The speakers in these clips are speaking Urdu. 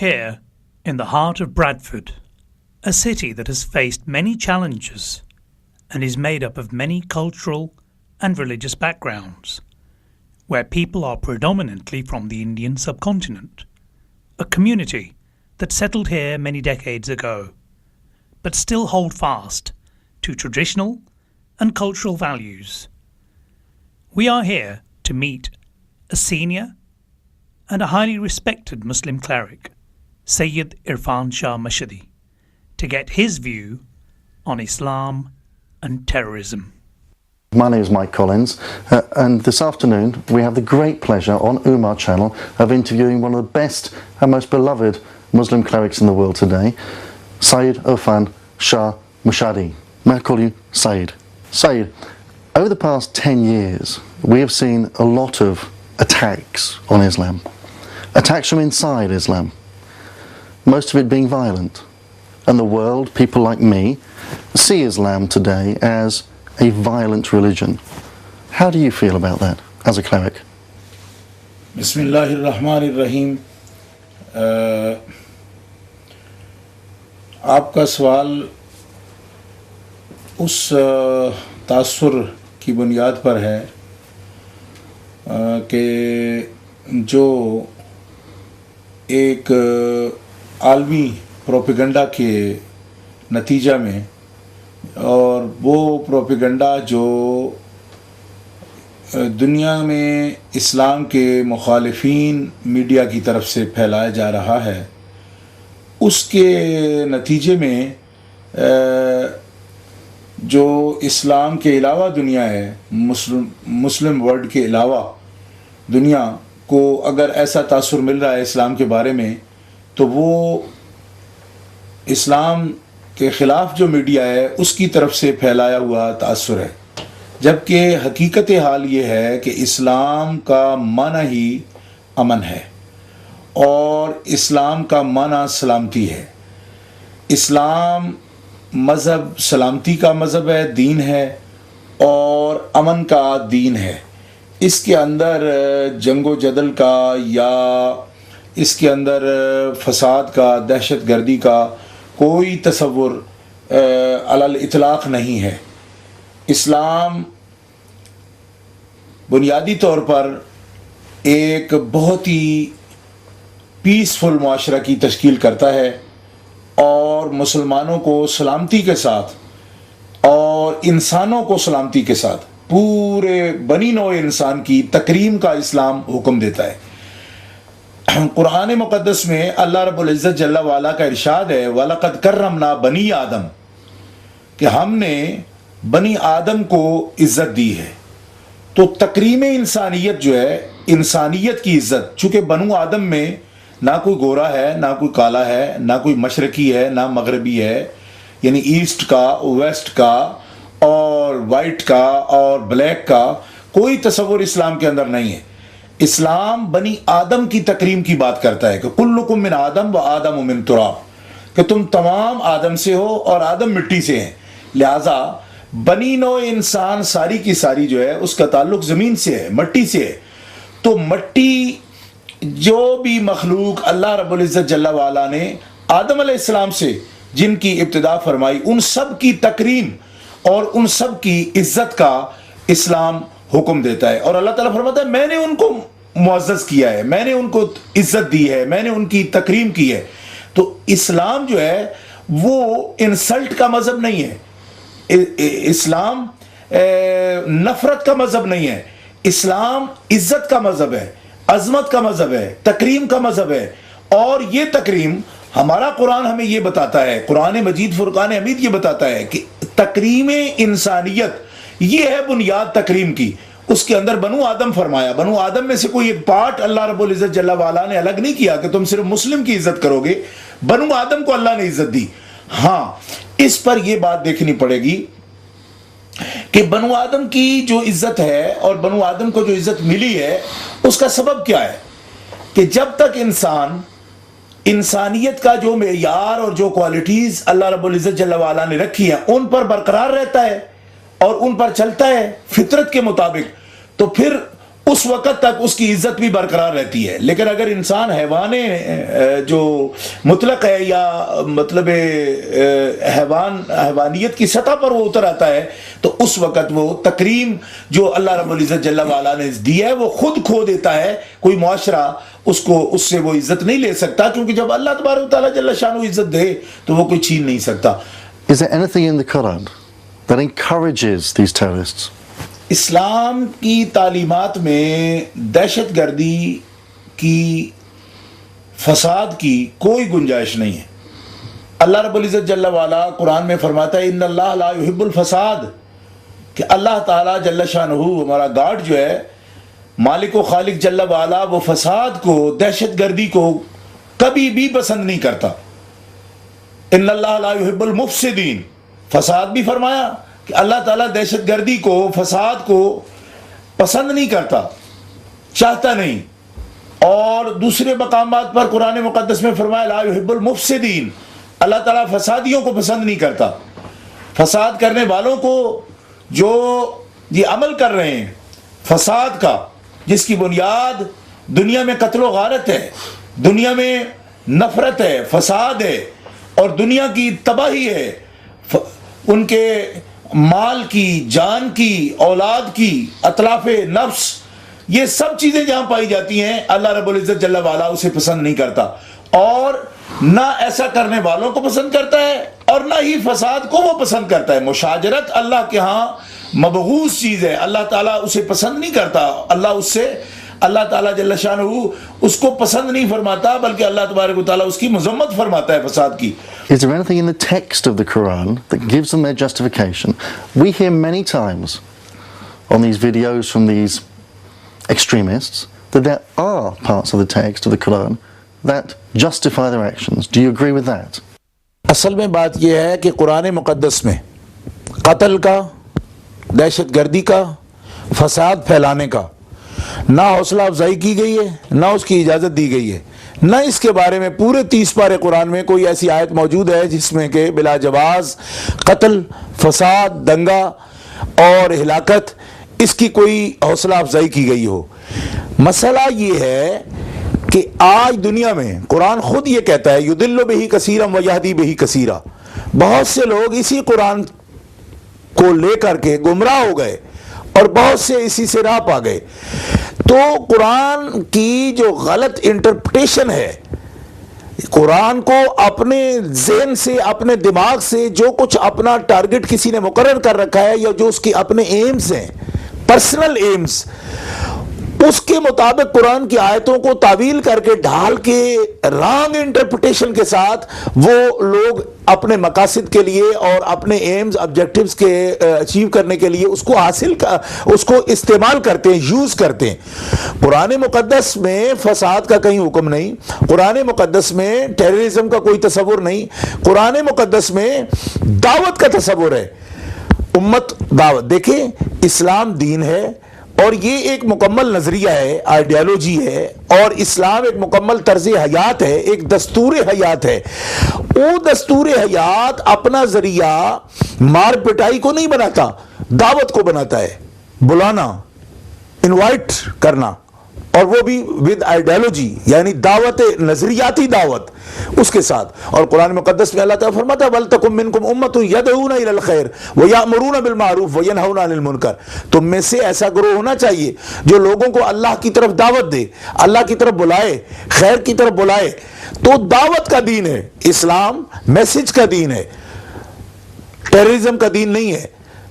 Here, in the heart of Bradford, a city that has faced many challenges and is made up of many cultural and religious backgrounds, where people are predominantly from the Indian subcontinent, a community that settled here many decades ago, but still hold fast to traditional and cultural values. We are here to meet a senior and a highly respected Muslim cleric, Sayyid Irfan Shah Mashhadi, to get his view on Islam and terrorism. My name is Mike Collins, and this afternoon we have the great pleasure on Umar Channel of interviewing one of the best and most beloved Muslim clerics in the world today, Sayyid Irfan Shah Mashhadi. May I call you Sayyid? Sayyid, over the past 10 years we have seen a lot of attacks on Islam, attacks from inside Islam, most of it being violent. And the world, people like me, see Islam today as a violent religion. How do you feel about that as a cleric? Bismillahirrahmanirrahim. آپ کا سوال اس تاثر کی بنیاد پر ہے کہ جو ایک عالمی پروپیگنڈا کے نتیجہ میں، اور وہ پروپیگنڈا جو دنیا میں اسلام کے مخالفین میڈیا کی طرف سے پھیلایا جا رہا ہے، اس کے نتیجے میں جو اسلام کے علاوہ دنیا ہے، مسلم ورلڈ کے علاوہ دنیا کو اگر ایسا تاثر مل رہا ہے اسلام کے بارے میں، تو وہ اسلام کے خلاف جو میڈیا ہے اس کی طرف سے پھیلایا ہوا تاثر ہے، جبکہ حقیقت حال یہ ہے کہ اسلام کا معنی ہی امن ہے اور اسلام کا معنی سلامتی ہے۔ اسلام مذہب سلامتی کا مذہب ہے، دین ہے، اور امن کا دین ہے۔ اس کے اندر جنگ و جدل کا یا اس کے اندر فساد کا، دہشت گردی کا کوئی تصور علی الاطلاق نہیں ہے۔ اسلام بنیادی طور پر ایک بہت ہی پیسفل معاشرہ کی تشکیل کرتا ہے، اور مسلمانوں کو سلامتی کے ساتھ اور انسانوں کو سلامتی کے ساتھ پورے بنی نوع انسان کی تکریم کا اسلام حکم دیتا ہے۔ قرآن مقدس میں اللہ رب العزت جل وعلا کا ارشاد ہے وَلَقَدْ كَرَّمْنَا بَنِي آدم، کہ ہم نے بنی آدم کو عزت دی ہے۔ تو تکریم انسانیت جو ہے، انسانیت کی عزت، چونکہ بنو آدم میں نہ کوئی گورا ہے، نہ کوئی کالا ہے، نہ کوئی مشرقی ہے، نہ مغربی ہے، یعنی ایسٹ کا، ویسٹ کا، اور وائٹ کا اور بلیک کا کوئی تصور اسلام کے اندر نہیں ہے۔ اسلام بنی آدم کی تکریم کی بات کرتا ہے کہ کلکم من آدم و آدم من تراب، کہ تم تمام آدم سے ہو اور آدم مٹی سے ہیں، لہٰذا بنی نوع انسان ساری کی ساری جو ہے اس کا تعلق زمین سے ہے، مٹی سے ہے۔ تو مٹی جو بھی مخلوق اللہ رب العزت جل وعلا نے آدم علیہ السلام سے جن کی ابتدا فرمائی، ان سب کی تکریم اور ان سب کی عزت کا اسلام حکم دیتا ہے۔ اور اللہ تعالیٰ فرماتا ہے میں نے ان کو معزز کیا ہے، میں نے ان کو عزت دی ہے، میں نے ان کی تکریم کی ہے۔ تو اسلام جو ہے وہ انسلٹ کا مذہب نہیں ہے، اسلام نفرت کا مذہب نہیں ہے، اسلام عزت کا مذہب ہے، عظمت کا مذہب ہے، تکریم کا مذہب ہے۔ اور یہ تکریم ہمارا قرآن ہمیں یہ بتاتا ہے، قرآن مجید فرقان حمید یہ بتاتا ہے کہ تکریم انسانیت یہ ہے بنیاد تکریم کی۔ اس کے اندر بنو آدم فرمایا، بنو آدم میں سے کوئی ایک پارٹ اللہ رب العزت جل وعلا نے الگ نہیں کیا کہ تم صرف مسلم کی عزت کرو گے، بنو آدم کو اللہ نے عزت دی۔ ہاں، اس پر یہ بات دیکھنی پڑے گی کہ بنو آدم کی جو عزت ہے اور بنو آدم کو جو عزت ملی ہے اس کا سبب کیا ہے؟ کہ جب تک انسانیت کا جو معیار اور جو کوالٹیز اللہ رب العزت جل وعلا نے رکھی ہیں ان پر برقرار رہتا ہے اور ان پر چلتا ہے فطرت کے مطابق، تو پھر اس وقت تک اس کی عزت بھی برقرار رہتی ہے. لیکن اگر انسان حیوان جو مطلق ہے یا مطلب حیوانیت کی سطح پر وہ اتر آتا ہے تو اس وقت وہ تکریم جو اللہ رب العزت جل وعلا نے دی ہے وہ خود کھو دیتا ہے. کوئی معاشرہ اس سے وہ عزت نہیں لے سکتا, کیونکہ جب اللہ تبارک و تعالیٰ جل شانہ عزت دے تو وہ کوئی چھین نہیں سکتا. Is there anything in the Quran that encourages these terrorists? اسلام کی تعلیمات میں دہشت گردی کی, فساد کی کوئی گنجائش نہیں ہے. اللہ رب العزت جل وعلا قرآن میں فرماتا ہے ان اللہ لا یحب الفساد, کہ اللہ تعالیٰ جل شانہ ہمارا گاڈ جو ہے مالک و خالق جل وعلا وہ فساد کو, دہشت گردی کو کبھی بھی پسند نہیں کرتا. ان اللہ لا یحب المفسدین, فساد بھی فرمایا کہ اللہ تعالیٰ دہشت گردی کو, فساد کو پسند نہیں کرتا, چاہتا نہیں. اور دوسرے مقامات پر قرآن مقدس میں فرمایا لا یحب المفسدین, اللہ تعالیٰ فسادیوں کو پسند نہیں کرتا. فساد کرنے والوں کو جو یہ عمل کر رہے ہیں فساد کا, جس کی بنیاد دنیا میں قتل و غارت ہے, دنیا میں نفرت ہے, فساد ہے اور دنیا کی تباہی ہے, ان کے مال کی, جان کی, اولاد کی, اتلاف نفس, یہ سب چیزیں جہاں پائی جاتی ہیں اللہ رب العزت جل وعلا اسے پسند نہیں کرتا. اور نہ ایسا کرنے والوں کو پسند کرتا ہے اور نہ ہی فساد کو وہ پسند کرتا ہے. مشاجرت اللہ کے ہاں مبغوض چیز ہے, اللہ تعالیٰ اسے پسند نہیں کرتا. اللہ تعالیٰ جل شانہ اس کو پسند نہیں فرماتا, بلکہ اللہ تبارک و تعالیٰ اس کی مذمت فرماتا ہے فساد کی. Is there anything in the text of the Quran that gives them their justification? We hear many times on these videos from these extremists that there are parts of the text of the Quran that justify their actions. Do you agree with that? اصل میں بات یہ ہے کہ قرآن مقدس میں قتل کا, دہشت گردی کا, فساد پھیلانے کا نہ حوصلہ افزائی کی گئی ہے, نہ اس کی اجازت دی گئی ہے, نہ اس کے بارے میں پورے 30 پارے قرآن میں کوئی ایسی آیت موجود ہے جس میں کہ بلا جواز قتل, فساد, دنگا اور ہلاکت اس کی کوئی حوصلہ افزائی کی گئی ہو. مسئلہ یہ ہے کہ آج دنیا میں قرآن خود یہ کہتا ہے یضل بہ کثیرا ویہدی بہ کثیرا, بہت سے لوگ اسی قرآن کو لے کر کے گمراہ ہو گئے اور بہت سے اسی سے راہ پا گئے. تو قرآن کی جو غلط انٹرپریٹیشن ہے, قرآن کو اپنے ذہن سے, اپنے دماغ سے جو کچھ اپنا ٹارگٹ کسی نے مقرر کر رکھا ہے یا جو اس کے اپنے ایمز ہیں, پرسنل ایمز, اس کے مطابق قرآن کی آیتوں کو تعویل کر کے ڈھال کے رانگ انٹرپریٹیشن کے ساتھ وہ لوگ اپنے مقاصد کے لیے اور اپنے ایمز, آبجیکٹیوز کے اچیو کرنے کے لیے اس کو استعمال کرتے ہیں, یوز کرتے ہیں. قرآن مقدس میں فساد کا کہیں حکم نہیں, قرآن مقدس میں ٹیررزم کا کوئی تصور نہیں, قرآن مقدس میں دعوت کا تصور ہے. امت دعوت, دیکھیں اسلام دین ہے اور یہ ایک مکمل نظریہ ہے, آئیڈیالوجی ہے, اور اسلام ایک مکمل طرز حیات ہے, ایک دستور حیات ہے. وہ دستور حیات اپنا ذریعہ مار پٹائی کو نہیں بناتا, دعوت کو بناتا ہے, بلانا, انوائٹ کرنا, اور وہ بھی ود آئیڈیالوجی, یعنی دعوت, نظریاتی دعوت اس کے ساتھ. اور قرآن مقدس میں اللہ تعالیٰ فرماتا ہے وَلْتَكُن مِّنكُمْ أُمَّةٌ يَدْعُونَ إِلَى الْخَيْرِ وَيَأْمُرُونَ بِالْمَعْرُوفِ وَيَنْهَوْنَ عَنِ الْمُنكَرِ, تم میں سے ایسا گروہ ہونا چاہیے جو لوگوں کو اللہ کی طرف دعوت دے, اللہ کی طرف بلائے, خیر کی طرف بلائے. تو دعوت کا دین ہے اسلام, میسج کا دین ہے, ٹیررزم کا دین نہیں ہے,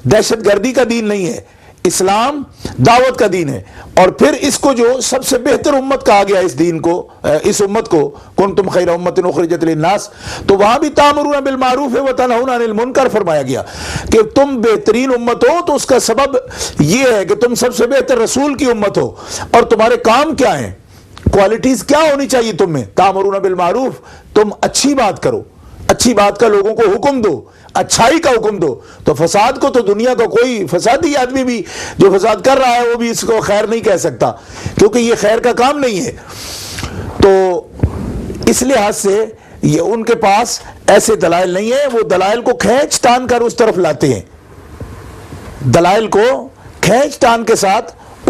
دہشت گردی کا دین نہیں ہے. اسلام دعوت کا دین ہے. اور پھر اس کو جو سب سے بہتر امت کہا گیا اس دین کو, اس امت کو کنتم خیر امت اخرجت للناس, تو وہاں بھی تامرون بالمعروف وتنہون عن المنکر فرمایا گیا کہ تم بہترین امت ہو. تو اس کا سبب یہ ہے کہ تم سب سے بہتر رسول کی امت ہو, اور تمہارے کام کیا ہیں, کوالٹیز کیا ہونی چاہیے تم میں. تامرون بالمعروف, تم اچھی بات کرو, اچھی بات کا لوگوں کو حکم دو, اچھائی کا حکم دو. تو فساد کو تو دنیا کا کوئی فسادی آدمی بھی جو فساد کر رہا ہے وہ بھی اس کو خیر نہیں کہہ سکتا, کیونکہ یہ خیر کا کام نہیں ہے. تو اس لحاظ سے یہ ان کے پاس ایسے دلائل نہیں ہیں, وہ دلائل کو کھینچ تان کر اس طرف لاتے ہیں, دلائل کو کھینچ تان کے ساتھ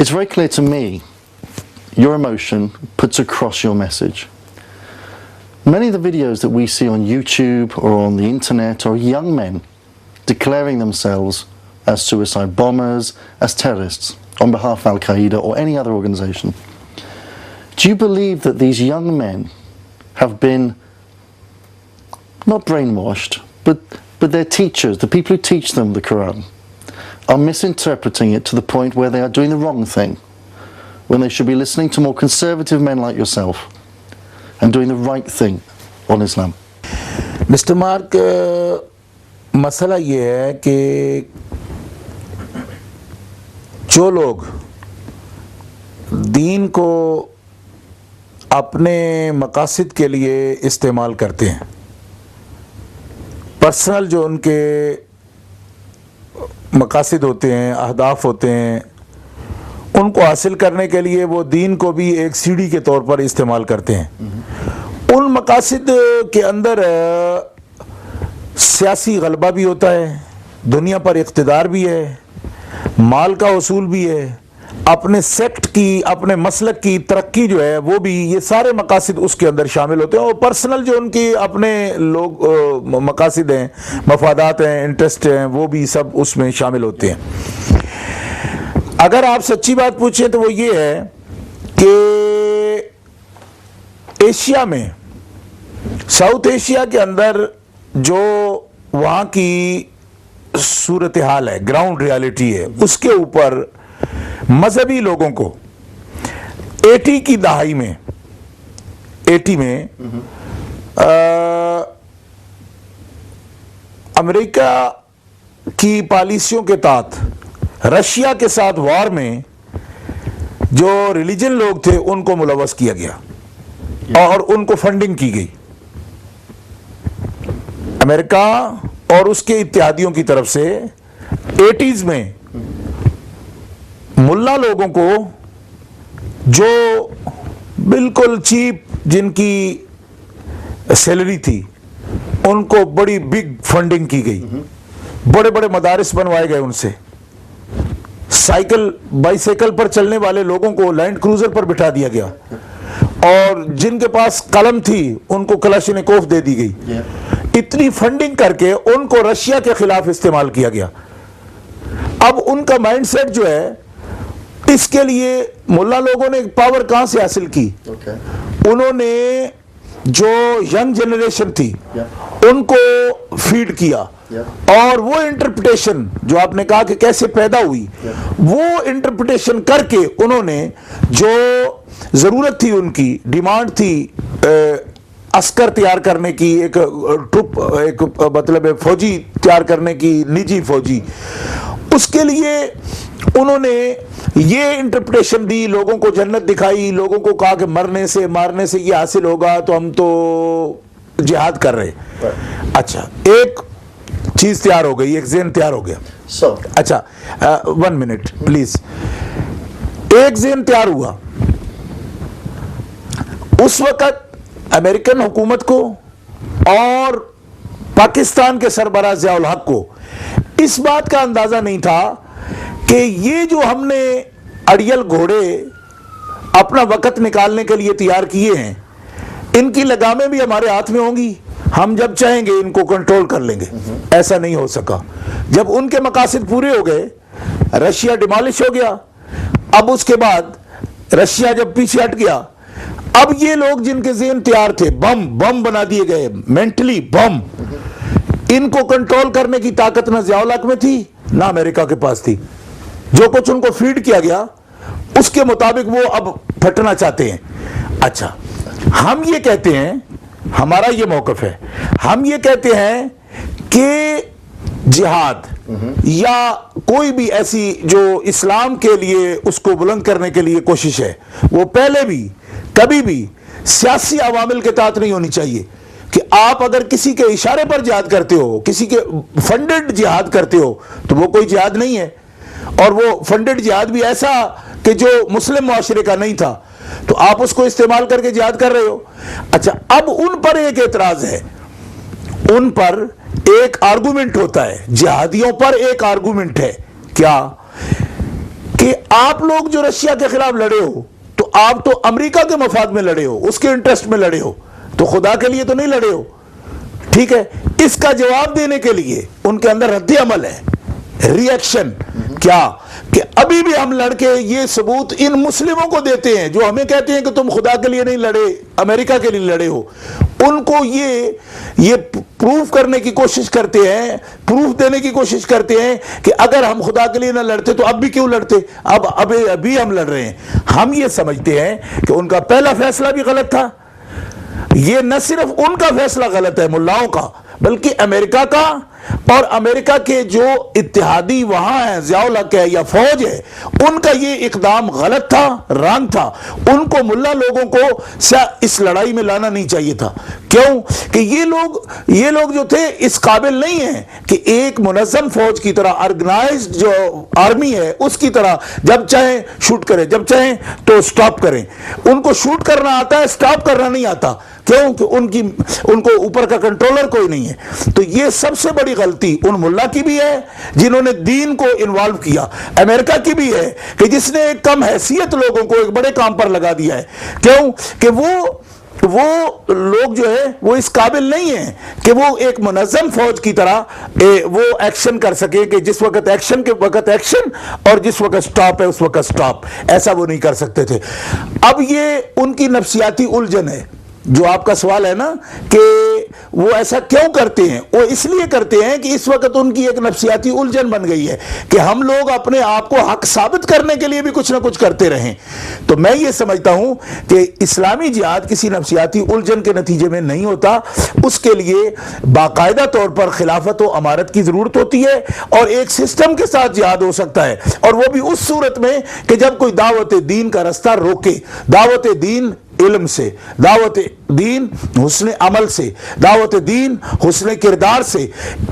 It's very clear to me your emotion puts across your message. Many of the videos that we see on YouTube or on the internet are young men declaring themselves as suicide bombers, as terrorists, on behalf of Al-Qaeda or any other organization. Do you believe that these young men have been not brainwashed, but their teachers, the people who teach them the Quran, are misinterpreting it to the point where they are doing the wrong thing, when they should be listening to more conservative men like yourself and doing the right thing on Islam? Mr. Mark, مسئلہ یہ ہے کہ جو لوگ دین کو اپنے مقاصد کے لیے استعمال کرتے ہیں، پرسنل جو ان کے مقاصد ہوتے ہیں، اہداف ہوتے ہیں، ان کو حاصل کرنے کے لیے وہ دین کو بھی ایک سیڑھی کے طور پر استعمال کرتے ہیں. ان مقاصد کے اندر سیاسی غلبہ بھی ہوتا ہے، دنیا پر اقتدار بھی ہے، مال کا حصول بھی ہے، اپنے سیکٹ کی، اپنے مسلک کی ترقی جو ہے وہ بھی، یہ سارے مقاصد اس کے اندر شامل ہوتے ہیں. اور پرسنل جو ان کی اپنے لوگ مقاصد ہیں، مفادات ہیں، انٹرسٹ ہیں، وہ بھی سب اس میں شامل ہوتے ہیں. اگر آپ سچی بات پوچھیں تو وہ یہ ہے کہ ایشیا میں، ساؤتھ ایشیا کے اندر جو وہاں کی صورتحال ہے، گراؤنڈ ریالٹی ہے، اس کے اوپر مذہبی لوگوں کو 80 کی دہائی میں، 80 میں امریکہ کی پالیسیوں کے تحت رشیا کے ساتھ وار میں جو ریلیجن لوگ تھے ان کو ملوث کیا گیا اور ان کو فنڈنگ کی گئی. امریکہ اور اس کے اتحادیوں کی طرف سے 80s میں ملا لوگوں کو، جو بالکل چیپ جن کی سیلری تھی، ان کو بڑی بگ فنڈنگ کی گئی، بڑے بڑے مدارس بنوائے گئے، ان سے بائی سائیکل پر چلنے والے لوگوں کو لینڈ کروزر پر بٹھا دیا گیا، اور جن کے پاس قلم تھی ان کو کلاشینکوف دے دی گئی. اتنی فنڈنگ کر کے ان کو رشیا کے خلاف استعمال کیا گیا. اب ان کا مائنڈ سیٹ جو ہے، اس کے لیے ملا لوگوں نے پاور کہاں سے حاصل کی؟ انہوں نے جو ینگ جنریشن تھی ان کو فیڈ کیا، اور وہ انٹرپریٹیشن جو آپ نے کہا کہ کیسے پیدا ہوئی، وہ انٹرپریٹیشن کر کے انہوں نے جو ضرورت تھی، ان کی ڈیمانڈ تھی عسکر تیار کرنے کی، ایک مطلب فوجی تیار کرنے کی، نجی فوجی، اس کے لیے انہوں نے یہ انٹرپریٹیشن دی، لوگوں کو جنت دکھائی، لوگوں کو کہا کہ مرنے سے مارنے سے یہ حاصل ہوگا، تو ہم تو جہاد کر رہے. اچھا، ایک چیز تیار ہو گئی، ایک ذہن تیار ہو گیا. اچھا 1 منٹ پلیز. ایک ذہن تیار ہوا. اس وقت امریکن حکومت کو اور پاکستان کے سربراہ ضیاء الحق کو اس بات کا اندازہ نہیں تھا کہ یہ جو ہم نے اڑیل گھوڑے اپنا وقت نکالنے کے لیے تیار کیے ہیں، ان کی لگامیں بھی ہمارے ہاتھ میں ہوں گی، ہم جب چاہیں گے ان کو کنٹرول کر لیں گے. ایسا نہیں ہو سکا. جب ان کے مقاصد پورے ہو گئے، رشیا ڈیمالش ہو گیا. اب اس کے بعد رشیا جب پیچھے ہٹ گیا، اب یہ لوگ جن کے ذہن تیار تھے، بم بنا دیے گئے، مینٹلی بم. ان کو کنٹرول کرنے کی طاقت نہ ضیاء الحق میں تھی نہ امریکہ کے پاس تھی. جو کچھ ان کو فیڈ کیا گیا اس کے مطابق وہ اب پھٹنا چاہتے ہیں. اچھا، ہم یہ کہتے ہیں، ہمارا یہ موقف ہے، ہم یہ کہتے ہیں کہ جہاد یا کوئی بھی ایسی جو اسلام کے لیے اس کو بلند کرنے کے لیے کوشش ہے، وہ پہلے بھی کبھی بھی سیاسی عوامل کے تحت نہیں ہونی چاہیے. کہ آپ اگر کسی کے اشارے پر جہاد کرتے ہو، کسی کے فنڈڈ جہاد کرتے ہو، تو وہ کوئی جہاد نہیں ہے. اور وہ فنڈڈ جہاد بھی ایسا کہ جو مسلم معاشرے کا نہیں تھا، تو آپ اس کو استعمال کر کے جہاد کر رہے ہو. اچھا، اب ان پر ایک اعتراض ہے، ان پر ایک آرگومنٹ ہوتا ہے، جہادیوں پر ایک آرگومنٹ ہے. کیا کہ آپ لوگ جو رشیا کے خلاف لڑے ہو تو آپ تو امریکہ کے مفاد میں لڑے ہو, اس کے انٹرسٹ میں لڑے ہو, تو خدا کے لیے تو نہیں لڑے ہو. ٹھیک ہے, اس کا جواب دینے کے لیے ان کے اندر رد عمل ہے, ری ایکشن. کیا کہ ابھی بھی ہم لڑکے یہ ثبوت ان مسلموں کو دیتے ہیں جو ہمیں کہتے ہیں کہ تم خدا کے لیے نہیں لڑے, امریکہ کے لیے لڑے ہو. ان کو یہ پروف کرنے کی کوشش کرتے ہیں, پروف دینے کی کوشش کرتے ہیں کہ اگر ہم خدا کے لیے نہ لڑتے تو اب بھی کیوں لڑتے, ابھی ہم لڑ رہے ہیں. ہم یہ سمجھتے ہیں کہ ان کا پہلا فیصلہ بھی غلط تھا. یہ نہ صرف ان کا فیصلہ غلط ہے ملاؤں کا, بلکہ امریکہ کا, اور امریکہ کے جو اتحادی وہاں ہیں, ضیاء الحق ہے یا فوج ہے, ان کا یہ اقدام غلط تھا, رانگ تھا. ان کو ملا لوگوں کو اس لڑائی میں لانا نہیں چاہیے تھا. کیوں کہ یہ لوگ جو تھے اس قابل نہیں ہیں کہ ایک منظم فوج کی طرح, آرگنائزڈ جو آرمی ہے اس کی طرح جب چاہیں شوٹ کریں, جب چاہیں تو سٹاپ کریں. ان کو شوٹ کرنا آتا ہے, سٹاپ کرنا نہیں آتا. کیوں کہ ان کو اوپر کا کنٹرولر کوئی نہیں ہے. تو یہ سب سے بڑی غلطی ان ملا کی بھی ہے جنہوں نے دین کو انوالو کیا, امریکہ کی بھی ہے کہ جس نے ایک کم حیثیت لوگوں کو ایک بڑے کام پر لگا دیا ہے. کیوں کہ وہ لوگ جو ہے وہ اس قابل نہیں ہیں کہ وہ ایک منظم فوج کی طرح وہ ایکشن کر سکے کہ جس وقت ایکشن کے وقت ایکشن اور جس وقت سٹاپ ہے اس وقت سٹاپ. ایسا وہ نہیں کر سکتے تھے. اب یہ ان کی نفسیاتی الجھن ہے. جو آپ کا سوال ہے نا کہ وہ ایسا کیوں کرتے ہیں, وہ اس لیے کرتے ہیں کہ اس وقت ان کی ایک نفسیاتی الجھن بن گئی ہے کہ ہم لوگ اپنے آپ کو حق ثابت کرنے کے لیے بھی کچھ نہ کچھ کرتے رہیں. تو میں یہ سمجھتا ہوں کہ اسلامی جہاد کسی نفسیاتی الجھن کے نتیجے میں نہیں ہوتا. اس کے لیے باقاعدہ طور پر خلافت و امارت کی ضرورت ہوتی ہے اور ایک سسٹم کے ساتھ جہاد ہو سکتا ہے, اور وہ بھی اس صورت میں کہ جب کوئی دعوت دین کا رستہ روکے, دعوت دین علم سے, دعوت دین حسن عمل سے, دعوت دین حسن کردار سے.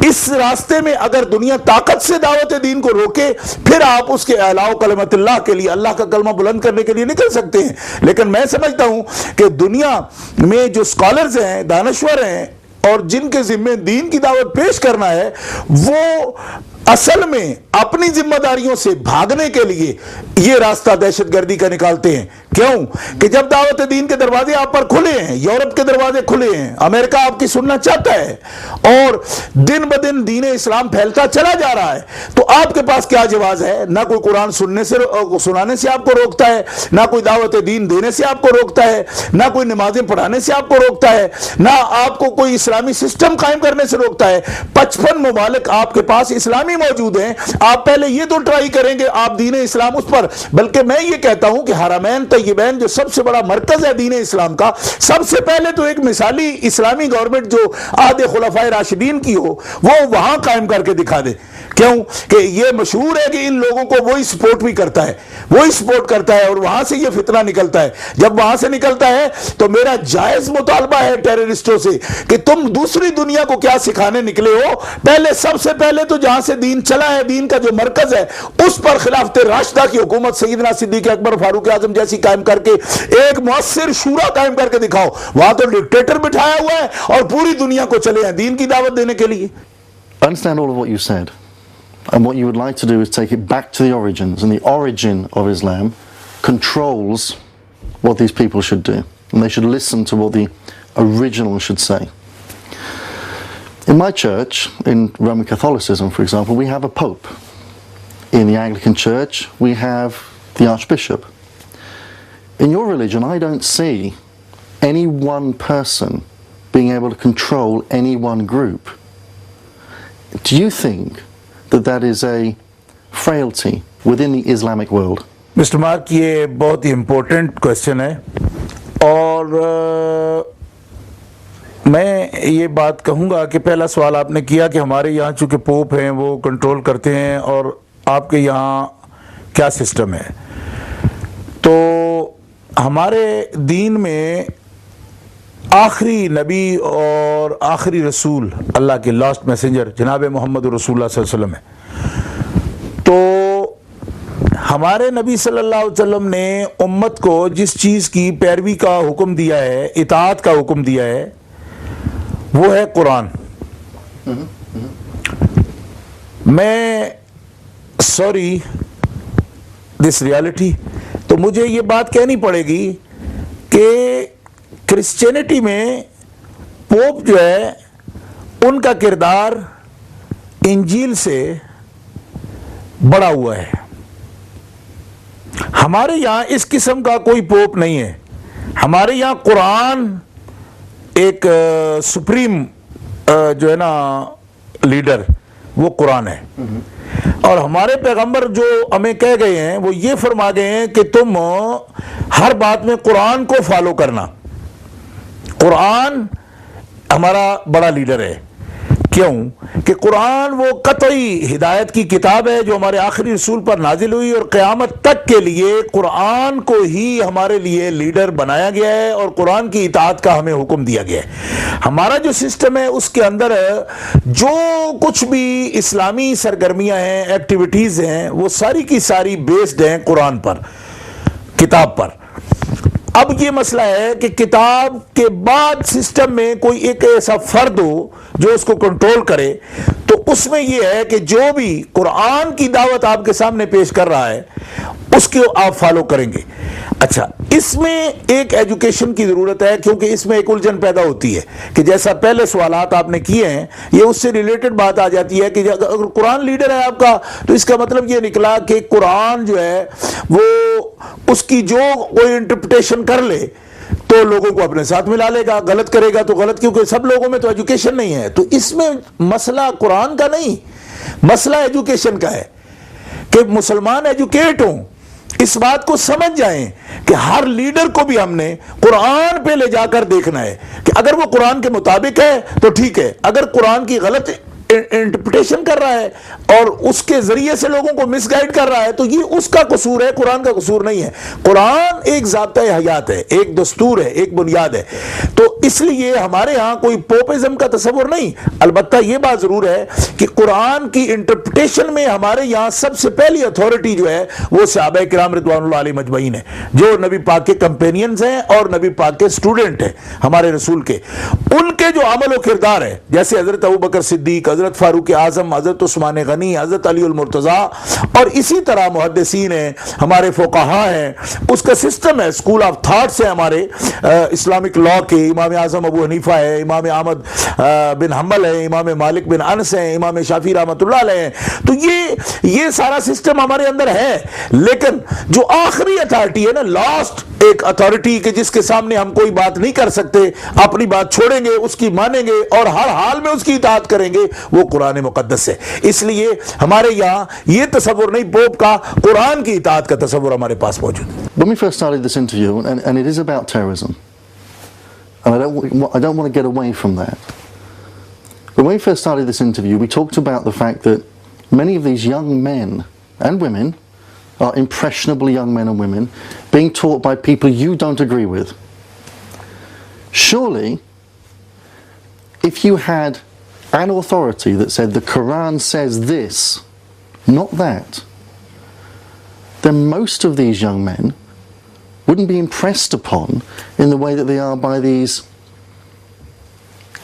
اس راستے میں اگر دنیا طاقت سے دعوت دین کو روکے پھر آپ اس کے اعلاء کلمت اللہ کے لیے, اللہ کا کلمہ بلند کرنے کے لیے نکل سکتے ہیں. لیکن میں سمجھتا ہوں کہ دنیا میں جو اسکالرز ہیں, دانشور ہیں, اور جن کے ذمہ دین کی دعوت پیش کرنا ہے, وہ اصل میں اپنی ذمہ داریوں سے بھاگنے کے لیے یہ راستہ دہشت گردی کا نکالتے ہیں. کیوں کہ جب دعوت دین کے دروازے آپ پر کھلے ہیں, یورپ کے دروازے کھلے ہیں, امریکہ آپ کی سننا چاہتا ہے, اور دن بدن دین اسلام پھیلتا چلا جا رہا ہے, تو آپ کے پاس کیا جواز ہے؟ نہ کوئی قرآن سنانے سے آپ کو روکتا ہے, نہ کوئی دعوت دین دینے سے آپ کو روکتا ہے, نہ کوئی نمازیں پڑھانے سے آپ کو روکتا ہے, نہ آپ کو کوئی اسلامی سسٹم قائم کرنے سے روکتا ہے. 55 ممالک آپ کے پاس اسلامی موجود ہیں. آپ پہلے یہ تو ٹرائی کریں گے آپ دین اسلام اس پر. بلکہ میں یہ کہتا ہوں کہ حرمین طیبین جو سب سے بڑا مرکز ہے دین اسلام کا, سب سے پہلے تو ایک مثالی اسلامی گورنمنٹ جو عہد خلفائے راشدین کی ہو وہ وہاں قائم کر کے دکھا دے. کیوں کہ یہ مشہور ہے کہ ان لوگوں کو وہی سپورٹ بھی کرتا ہے, وہی سپورٹ کرتا ہے, اور وہاں سے یہ فتنہ نکلتا ہے. جب وہاں سے نکلتا ہے تو میرا جائز مطالبہ ہے ٹیررسٹوں سے کہ تم دوسری دنیا کو کیا سکھانے نکلے ہو, پہلے سب سے پہلے تو جہاں سے دین چلا ہے, دین کا جو مرکز ہے اس پر خلافت راشدہ کی حکومت سیدنا صدیق اکبر فاروق اعظم جیسی قائم کر کے ایک مؤثر شورا قائم کر کے دکھاؤ. وہاں تو ڈکٹیٹر بٹھایا ہوا ہے اور پوری دنیا کو چلے ہیں دین کی دعوت دینے کے لیے. I understand all of what you said, and what you would like to do is take it back to the origins, and the origin of Islam controls what these people should do, and they should listen to what the original should say. In my church, in Roman Catholicism, for example, we have a pope. In the Anglican Church, we have the Archbishop. In your religion, I don't see any one person being able to control any one group. Do you think that that is a frailty within the Islamic world? Mr Mark, یہ بہت ہی امپورٹنٹ کوشچن ہے, اور میں یہ بات کہوں گا کہ پہلا سوال آپ نے کیا کہ ہمارے یہاں چونکہ پوپ ہیں وہ کنٹرول کرتے ہیں, اور آپ کے یہاں کیا سسٹم ہے. تو ہمارے دین میں آخری نبی اور آخری رسول اللہ کے لاسٹ میسنجر جناب محمد رسول اللہ صلی اللہ علیہ وسلم ہے. تو ہمارے نبی صلی اللہ علیہ وسلم نے امت کو جس چیز کی پیروی کا حکم دیا ہے, اطاعت کا حکم دیا ہے, وہ ہے قرآن. میں this reality, تو مجھے یہ بات کہنی پڑے گی کہ کرسچینٹی میں پوپ جو ہے ان کا کردار انجیل سے بڑا ہوا ہے. ہمارے یہاں اس قسم کا کوئی پوپ نہیں ہے. ہمارے یہاں قرآن ایک سپریم جو ہے نا لیڈر وہ قرآن ہے, اور ہمارے پیغمبر جو ہمیں کہہ گئے ہیں وہ یہ فرما گئے ہیں کہ تم ہر بات میں قرآن کو فالو کرنا. قرآن ہمارا بڑا لیڈر ہے. کیوں کہ قرآن وہ قطعی ہدایت کی کتاب ہے جو ہمارے آخری رسول پر نازل ہوئی, اور قیامت تک کے لیے قرآن کو ہی ہمارے لیے لیڈر بنایا گیا ہے, اور قرآن کی اطاعت کا ہمیں حکم دیا گیا ہے. ہمارا جو سسٹم ہے اس کے اندر جو کچھ بھی اسلامی سرگرمیاں ہیں, ایکٹیویٹیز ہیں, وہ ساری کی ساری بیسڈ ہیں قرآن پر, کتاب پر. اب یہ مسئلہ ہے کہ کتاب کے بعد سسٹم میں کوئی ایک ایسا فرد ہو جو اس کو کنٹرول کرے, تو اس میں یہ ہے کہ جو بھی قرآن کی دعوت آپ کے سامنے پیش کر رہا ہے اس کو آپ فالو کریں گے. اچھا, اس میں ایک ایجوکیشن کی ضرورت ہے, کیونکہ اس میں ایک الجھن پیدا ہوتی ہے کہ جیسا پہلے سوالات آپ نے کیے ہیں, یہ اس سے ریلیٹڈ بات آ جاتی ہے کہ اگر قرآن لیڈر ہے آپ کا تو اس کا مطلب یہ نکلا کہ قرآن جو ہے وہ اس کی جو کوئی انٹرپریٹیشن کر لے تو لوگوں کو اپنے ساتھ ملا لے گا, غلط کرے گا تو غلط, کیونکہ سب لوگوں میں تو ایجوکیشن نہیں ہے. تو اس میں مسئلہ قرآن کا نہیں, مسئلہ ایجوکیشن کا ہے کہ مسلمان ایجوکیٹ ہوں, اس بات کو سمجھ جائیں کہ ہر لیڈر کو بھی ہم نے قرآن پہ لے جا کر دیکھنا ہے کہ اگر وہ قرآن کے مطابق ہے تو ٹھیک ہے, اگر قرآن کی غلط انٹرپریٹیشن کر رہا ہے اور اس کے ذریعے سے لوگوں کو مس گائیڈ کر رہا ہے تو یہ اس کا قصور ہے, قرآن کا قصور نہیں ہے. قرآن ایک ضابطۂ حیات ہے, ایک دستور ہے, ایک بنیاد ہے. تو اس لیے ہمارے ہاں کوئی پوپزم کا تصور نہیں. البتہ یہ بات ضرور ہے کہ قرآن کی انٹرپریٹیشن میں ہمارے یہاں سب سے پہلی اتھارٹی جو ہے وہ صحابہ کرام رضوان اللہ علیہم اجمعین ہے, جو نبی پاک کے کمپینینز ہیں اور نبی پاک کے اسٹوڈنٹ ہیں ہمارے رسول کے. ان کے جو عمل و کردار ہے, جیسے حضرت ابوبکر صدیق, حضرت فاروق اعظم, حضرت عثمان غنی, حضرت علی المرتضیٰ, اور اسی طرح محدثین ہیں, ہمارے فقہاء ہیں, اس کا سسٹم ہے, اسکول آف تھاٹس ہے ہمارے اسلامک لا کے. امام اعظم ابو حنیفہ ہے, امام احمد بن حنبل ہے, امام مالک بن انس ہیں, امام شافعی رحمۃ اللہ علیہ ہیں. تو یہ سارا سسٹم ہمارے اندر ہے. لیکن جو آخری اتھارٹی ہے نا, لاسٹ ایک اتھارٹی کہ جس کے سامنے ہم کوئی بات نہیں کر سکتے, اپنی بات چھوڑیں گے, اس کی مانیں گے اور ہر حال میں اس کی اطاعت کریں گے, وہ قرآن مقدس ہے. اس لیے ہمارے یہاں یہ تصور نہیں پوپ کا, قرآن کی اطاعت کا تصور ہمارے پاس موجود ہے. When we first started this interview, and it is about terrorism, and I don't want to get away from that. But when we first started this interview, we talked about the fact that many of these young men and women are impressionable young men and women being taught by people you don't agree with. Surely, if you had an authority that said the Quran says this, not that, then most of these young men wouldn't be impressed upon in the way that they are by these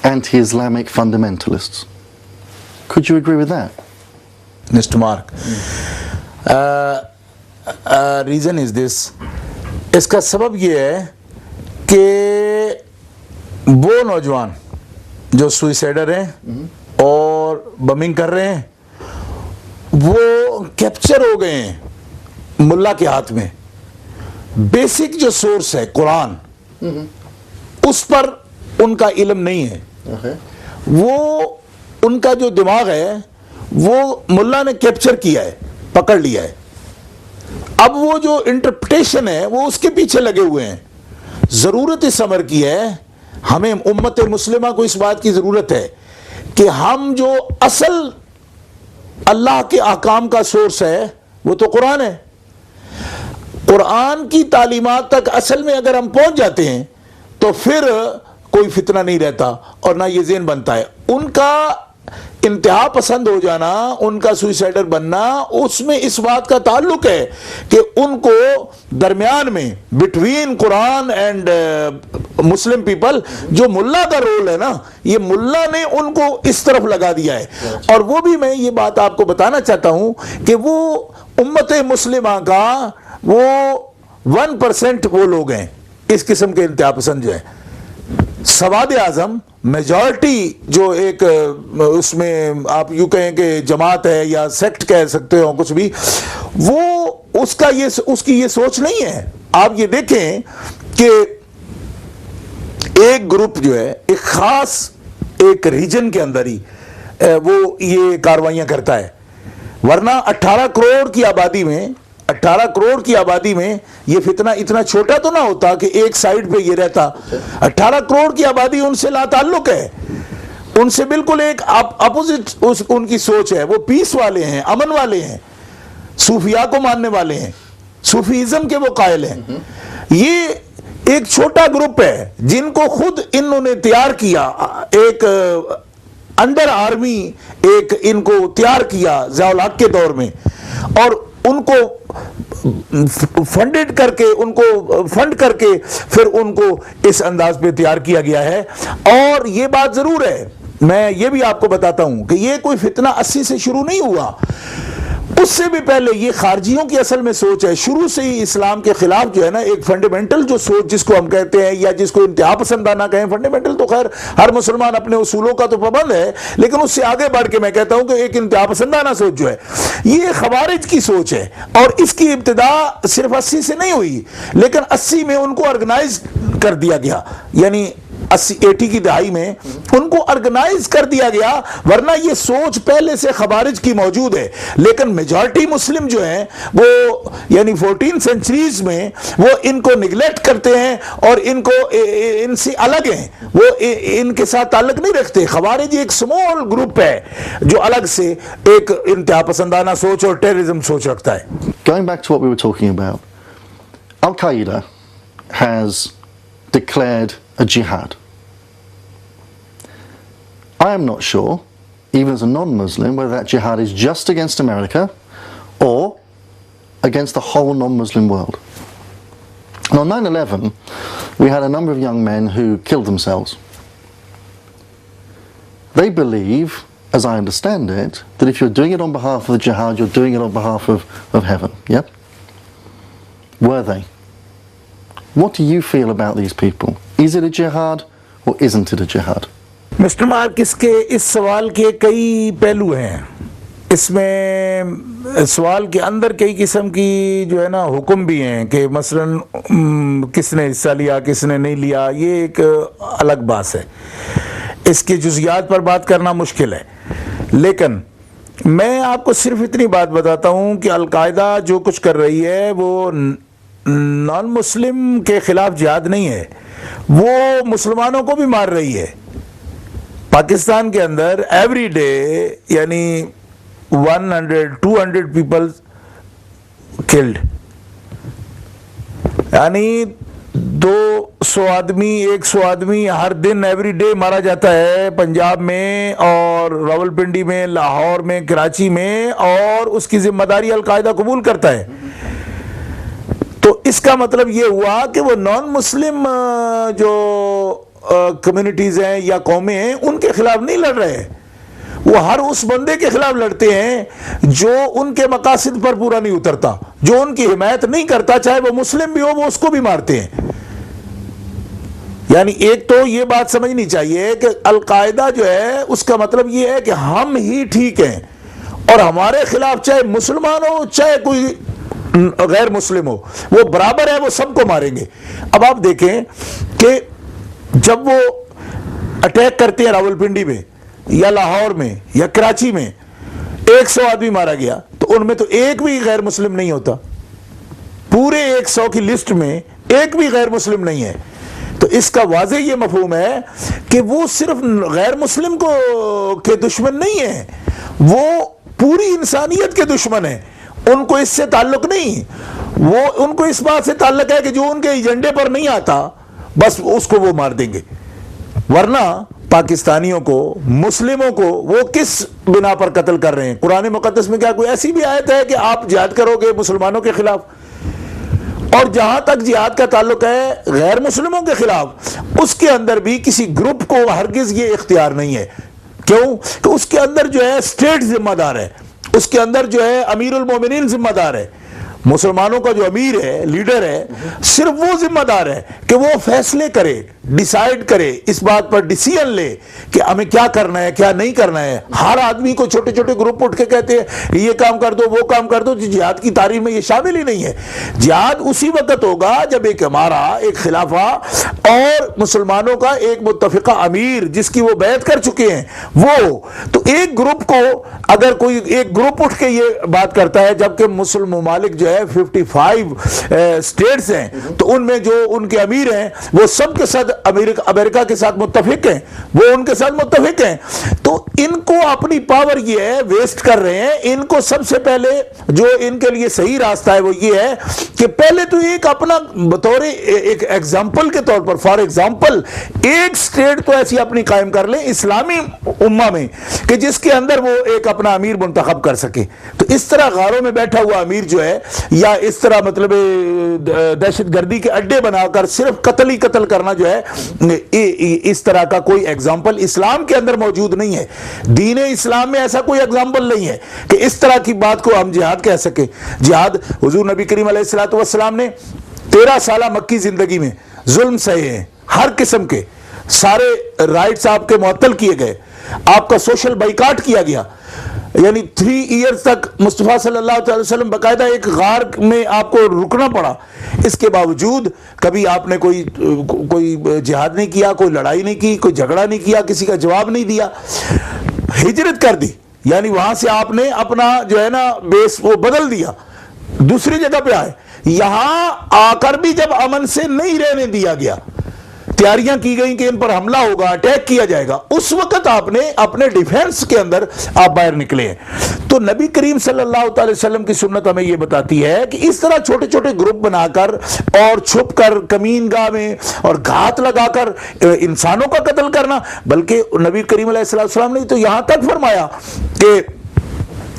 anti-Islamic fundamentalists. Could you agree with that? Mr. Mark, reason is this. اس کا سبب یہ ہے کہ وہ نوجوان جو سوئسائڈر ہیں اور بمنگ کر رہے ہیں وہ کیپچر ہو گئے ہیں ملا کے ہاتھ میں. بیسک جو سورس ہے قرآن, اس پر ان کا علم نہیں ہے. وہ ان کا جو دماغ ہے وہ ملا نے کیپچر کیا ہے, پکڑ لیا ہے. اب وہ جو انٹرپریٹیشن ہے وہ اس کے پیچھے لگے ہوئے ہیں. ضرورت اس امر کی ہے, ہمیں امت مسلمہ کو اس بات کی ضرورت ہے کہ ہم جو اصل اللہ کے احکام کا سورس ہے وہ تو قرآن ہے. قرآن کی تعلیمات تک اصل میں اگر ہم پہنچ جاتے ہیں تو پھر کوئی فتنہ نہیں رہتا اور نہ یہ ذہن بنتا ہے. ان کا انتہا پسند ہو جانا, ان کا سوئسائڈر بننا, اس میں اس بات کا تعلق ہے کہ ان کو درمیان میں between Quran and Muslim people جو ملا کا رول ہے نا, یہ ملا نے ان کو اس طرف لگا دیا ہے. اور وہ بھی میں یہ بات آپ کو بتانا چاہتا ہوں کہ وہ امت مسلمہ کا وہ 1% وہ لوگ ہیں اس قسم کے انتہا پسند جو ہیں. سواد اعظم میجورٹی جو ایک اس میں آپ یوں کہیں کہ جماعت ہے یا سیکٹ کہہ سکتے ہو کچھ بھی, وہ اس کی یہ سوچ نہیں ہے. آپ یہ دیکھیں کہ ایک گروپ جو ہے ایک خاص ایک ریجن کے اندر ہی وہ یہ کاروائیاں کرتا ہے, ورنہ 18 کروڑ کی آبادی میں یہ فتنہ اتنا چھوٹا تو نہ ہوتا کہ ایک سائیڈ پہ یہ رہتا. 18 کروڑ کی آبادی ان سے لا تعلق ہے, ان سے بالکل ایک اپوزٹ ان کی سوچ ہے. وہ پیس والے ہیں, امن والے ہیں, صوفیاء کو ماننے والے ہیں, صوفیزم کے وہ قائل ہیں. یہ ایک چھوٹا گروپ ہے جن کو خود انہوں نے تیار کیا, ایک انڈر آرمی ایک ان کو تیار کیا ضیاء الحق کے دور میں, اور ان کو فنڈ کر کے پھر ان کو اس انداز پہ تیار کیا گیا ہے. اور یہ بات ضرور ہے, میں یہ بھی آپ کو بتاتا ہوں کہ یہ کوئی فتنہ 80 سے شروع نہیں ہوا, اس سے بھی پہلے یہ خارجیوں کی اصل میں سوچ ہے. شروع سے ہی اسلام کے خلاف جو ہے نا ایک فنڈامنٹل جو سوچ جس کو ہم کہتے ہیں, یا جس کو انتہا پسندانہ کہیں, فنڈامنٹل تو خیر ہر مسلمان اپنے اصولوں کا تو پابند ہے, لیکن اس سے آگے بڑھ کے میں کہتا ہوں کہ ایک انتہا پسندانہ سوچ جو ہے یہ خوارج کی سوچ ہے. اور اس کی ابتدا صرف 80 سے نہیں ہوئی, لیکن 80 میں ان کو آرگنائز کر دیا گیا, یعنی 80 کی دہائی میں ان کو آرگنائز کر دیا گیا, ورنہ یہ سوچ پہلے سے خوارج کی موجود ہے. لیکن میجورٹی مسلم جو ہیں وہ یعنی 14 سینچریز میں وہ ان کو نگلیکٹ کرتے ہیں اور ان کو ان سے الگ ہیں, وہ ان کے ساتھ تعلق نہیں رکھتے. خوارج ایک سمول گروپ ہے جو الگ سے ایک انتہا پسندانہ سوچ اور ٹیررزم سوچ رکھتا ہے. Going back to what we were talking about, Al-Qaeda has declared a jihad. I am not sure, even as a non-Muslim, whether that jihad is just against America or against the whole non-Muslim world. And on 9/11, we had a number of young men who killed themselves. They believe, as I understand it, that if you're doing it on behalf of the jihad, you're doing it on behalf of heaven. Yep. Were they? What do you feel about these people? Is it a jihad or isn't it a jihad? Mister Mark, اس سوال کے کئی پہلو ہیں. اس میں سوال کے اندر کئی قسم کی جو ہے نا حکم بھی ہیں کہ مثلاً کس نے حصہ لیا کس نے نہیں لیا, یہ ایک الگ بات ہے. اس کے جزیات پر بات کرنا مشکل ہے, لیکن میں آپ کو صرف اتنی بات بتاتا ہوں کہ القاعدہ جو کچھ کر رہی ہے وہ نان مسلم کے خلاف جہاد نہیں ہے, وہ مسلمانوں کو بھی مار رہی ہے. پاکستان کے اندر ایوری ڈے یعنی 100-200 پیپل کلڈ, یعنی 200 آدمی 100 آدمی ہر دن ایوری ڈے مارا جاتا ہے پنجاب میں اور راولپنڈی میں, لاہور میں, کراچی میں, اور اس کی ذمہ داری القاعدہ قبول کرتا ہے. تو اس کا مطلب یہ ہوا کہ وہ نان مسلم جو کمیونٹیز ہیں یا قومیں ہیں ان کے خلاف نہیں لڑ رہے, وہ ہر اس بندے کے خلاف لڑتے ہیں جو ان کے مقاصد پر پورا نہیں اترتا, جو ان کی حمایت نہیں کرتا, چاہے وہ مسلم بھی ہو, وہ اس کو بھی مارتے ہیں. یعنی ایک تو یہ بات سمجھنی چاہیے کہ القاعدہ جو ہے اس کا مطلب یہ ہے کہ ہم ہی ٹھیک ہیں اور ہمارے خلاف چاہے مسلمان ہو چاہے کوئی غیر مسلم ہو وہ برابر ہے, وہ سب کو ماریں گے. اب آپ دیکھیں کہ جب وہ اٹیک کرتے ہیں راولپنڈی میں یا لاہور میں یا کراچی میں 100 آدمی مارا گیا, تو ان میں تو ایک بھی غیر مسلم نہیں ہوتا, پورے 100 کی لسٹ میں ایک بھی غیر مسلم نہیں ہے. تو اس کا واضح یہ مفہوم ہے کہ وہ صرف غیر مسلم کے دشمن نہیں ہیں, وہ پوری انسانیت کے دشمن ہیں. ان کو اس سے تعلق نہیں, وہ ان کو اس بات سے تعلق ہے کہ جو ان کے ایجنڈے پر نہیں آتا بس اس کو وہ مار دیں گے. ورنہ پاکستانیوں کو, مسلموں کو وہ کس بنا پر قتل کر رہے ہیں؟ قرآن مقدس میں کیا کوئی ایسی بھی آیت ہے کہ آپ جہاد کرو گے مسلمانوں کے خلاف؟ اور جہاں تک جہاد کا تعلق ہے غیر مسلموں کے خلاف, اس کے اندر بھی کسی گروپ کو ہرگز یہ اختیار نہیں ہے. کیوں کہ اس کے اندر جو ہے اسٹیٹ ذمہ دار ہے, اس کے اندر جو ہے امیر المومنین ذمہ دار ہے. مسلمانوں کا جو امیر ہے, لیڈر ہے, صرف وہ ذمہ دار ہے کہ وہ فیصلے کرے, ڈیسائیڈ کرے, اس بات پر ڈیسیژن لے کہ ہمیں کیا کرنا ہے کیا نہیں کرنا ہے. ہر آدمی کو چھوٹے چھوٹے گروپ اٹھ کے کہتے ہیں یہ کام کر دو وہ کام کر دو. جہاد کی تاریخ میں یہ شامل ہی نہیں ہے. جہاد اسی وقت ہوگا جب ایک ہمارا ایک خلافہ اور مسلمانوں کا ایک متفقہ امیر جس کی وہ بیعت کر چکے ہیں وہ. تو ایک گروپ کو اگر کوئی ایک گروپ اٹھ کے یہ بات کرتا ہے, جبکہ مسلم ممالک جو ہے 55 اسٹیٹس ہیں, تو ان میں جو ان کے امیر ہیں وہ سب کے ساتھ امریکہ کے ساتھ متفق ہیں, وہ ان کے ساتھ متفق ہیں. تو ان کو اپنی پاور یہ ہے ویسٹ کر رہے ہیں. ان کو سب سے پہلے جو ان کے لیے صحیح راستہ ہے وہ یہ ہے کہ پہلے تو ایک اپنا بطور ایک ایگزامپل کے طور پر, فار ایگزامپل ایک اسٹیٹ تو ایسی اپنی قائم کر لیں اسلامی امہ میں کہ جس کے اندر وہ ایک اپنا امیر منتخب کر سکے. تو اس طرح غاروں میں بیٹھا ہوا امیر جو ہے یا اس طرح مطلب دہشت گردی کے اڈے بنا کر صرف قتل ہی قتل کرنا جو ہے, اس طرح کا کوئی ایگزامپل اسلام کے اندر موجود نہیں ہے. دین اسلام میں ایسا کوئی ایگزامپل نہیں ہے کہ اس طرح کی بات کو ہم جہاد کہہ سکیں. جہاد حضور نبی کریم علیہ الصلوۃ والسلام نے 13 سالہ مکی زندگی میں ظلم سہے ہیں, ہر قسم کے سارے رائٹس آپ کے معطل کیے گئے, آپ کا سوشل بائیکاٹ کیا گیا, یعنی 3 ایئرز تک مصطفیٰ صلی اللہ علیہ وسلم باقاعدہ ایک غار میں آپ کو رکنا پڑا. اس کے باوجود کبھی آپ نے کوئی جہاد نہیں کیا, کوئی لڑائی نہیں کی, کوئی جھگڑا نہیں کیا, کسی کا جواب نہیں دیا, ہجرت کر دی. یعنی وہاں سے آپ نے اپنا جو ہے نا بیس وہ بدل دیا, دوسری جگہ پہ آئے. یہاں آ کر بھی جب امن سے نہیں رہنے دیا گیا, تیاریاں کی گئیں کہ ان پر حملہ ہوگا, اٹیک کیا جائے گا, اس وقت آپ نے اپنے ڈیفینس کے اندر آپ باہر نکلے ہیں. تو نبی کریم صلی اللہ علیہ وسلم کی سنت ہمیں یہ بتاتی ہے کہ اس طرح چھوٹے چھوٹے گروپ بنا کر اور چھپ کر کمین گاہ میں اور گھات لگا کر انسانوں کا قتل کرنا, بلکہ نبی کریم علیہ السلام نے تو یہاں تک فرمایا کہ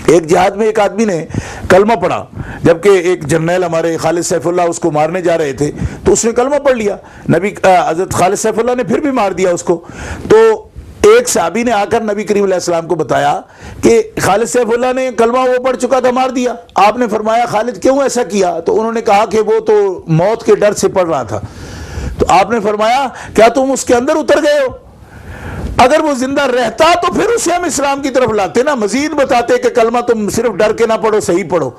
ایک جہاد میں ایک آدمی نے کلمہ پڑھا, جبکہ ایک جرنیل ہمارے خالد سیف اللہ اس کو مارنے جا رہے تھے, تو اس نے کلمہ پڑھ لیا. حضرت خالد سیف اللہ نے پھر بھی مار دیا اس کو. تو ایک صحابی نے آ کر نبی کریم علیہ السلام کو بتایا کہ خالد سیف اللہ نے کلمہ وہ پڑھ چکا تھا, مار دیا. آپ نے فرمایا خالد کیوں ایسا کیا؟ تو انہوں نے کہا کہ وہ تو موت کے ڈر سے پڑھ رہا تھا. تو آپ نے فرمایا کیا تم اس کے اندر اتر گئے ہو؟ اگر وہ زندہ رہتا تو پھر اسے ہم اسلام کی طرف لاتے نا, مزید بتاتے کہ کلمہ تم صرف ڈر کے نہ پڑھو, صحیح پڑھو.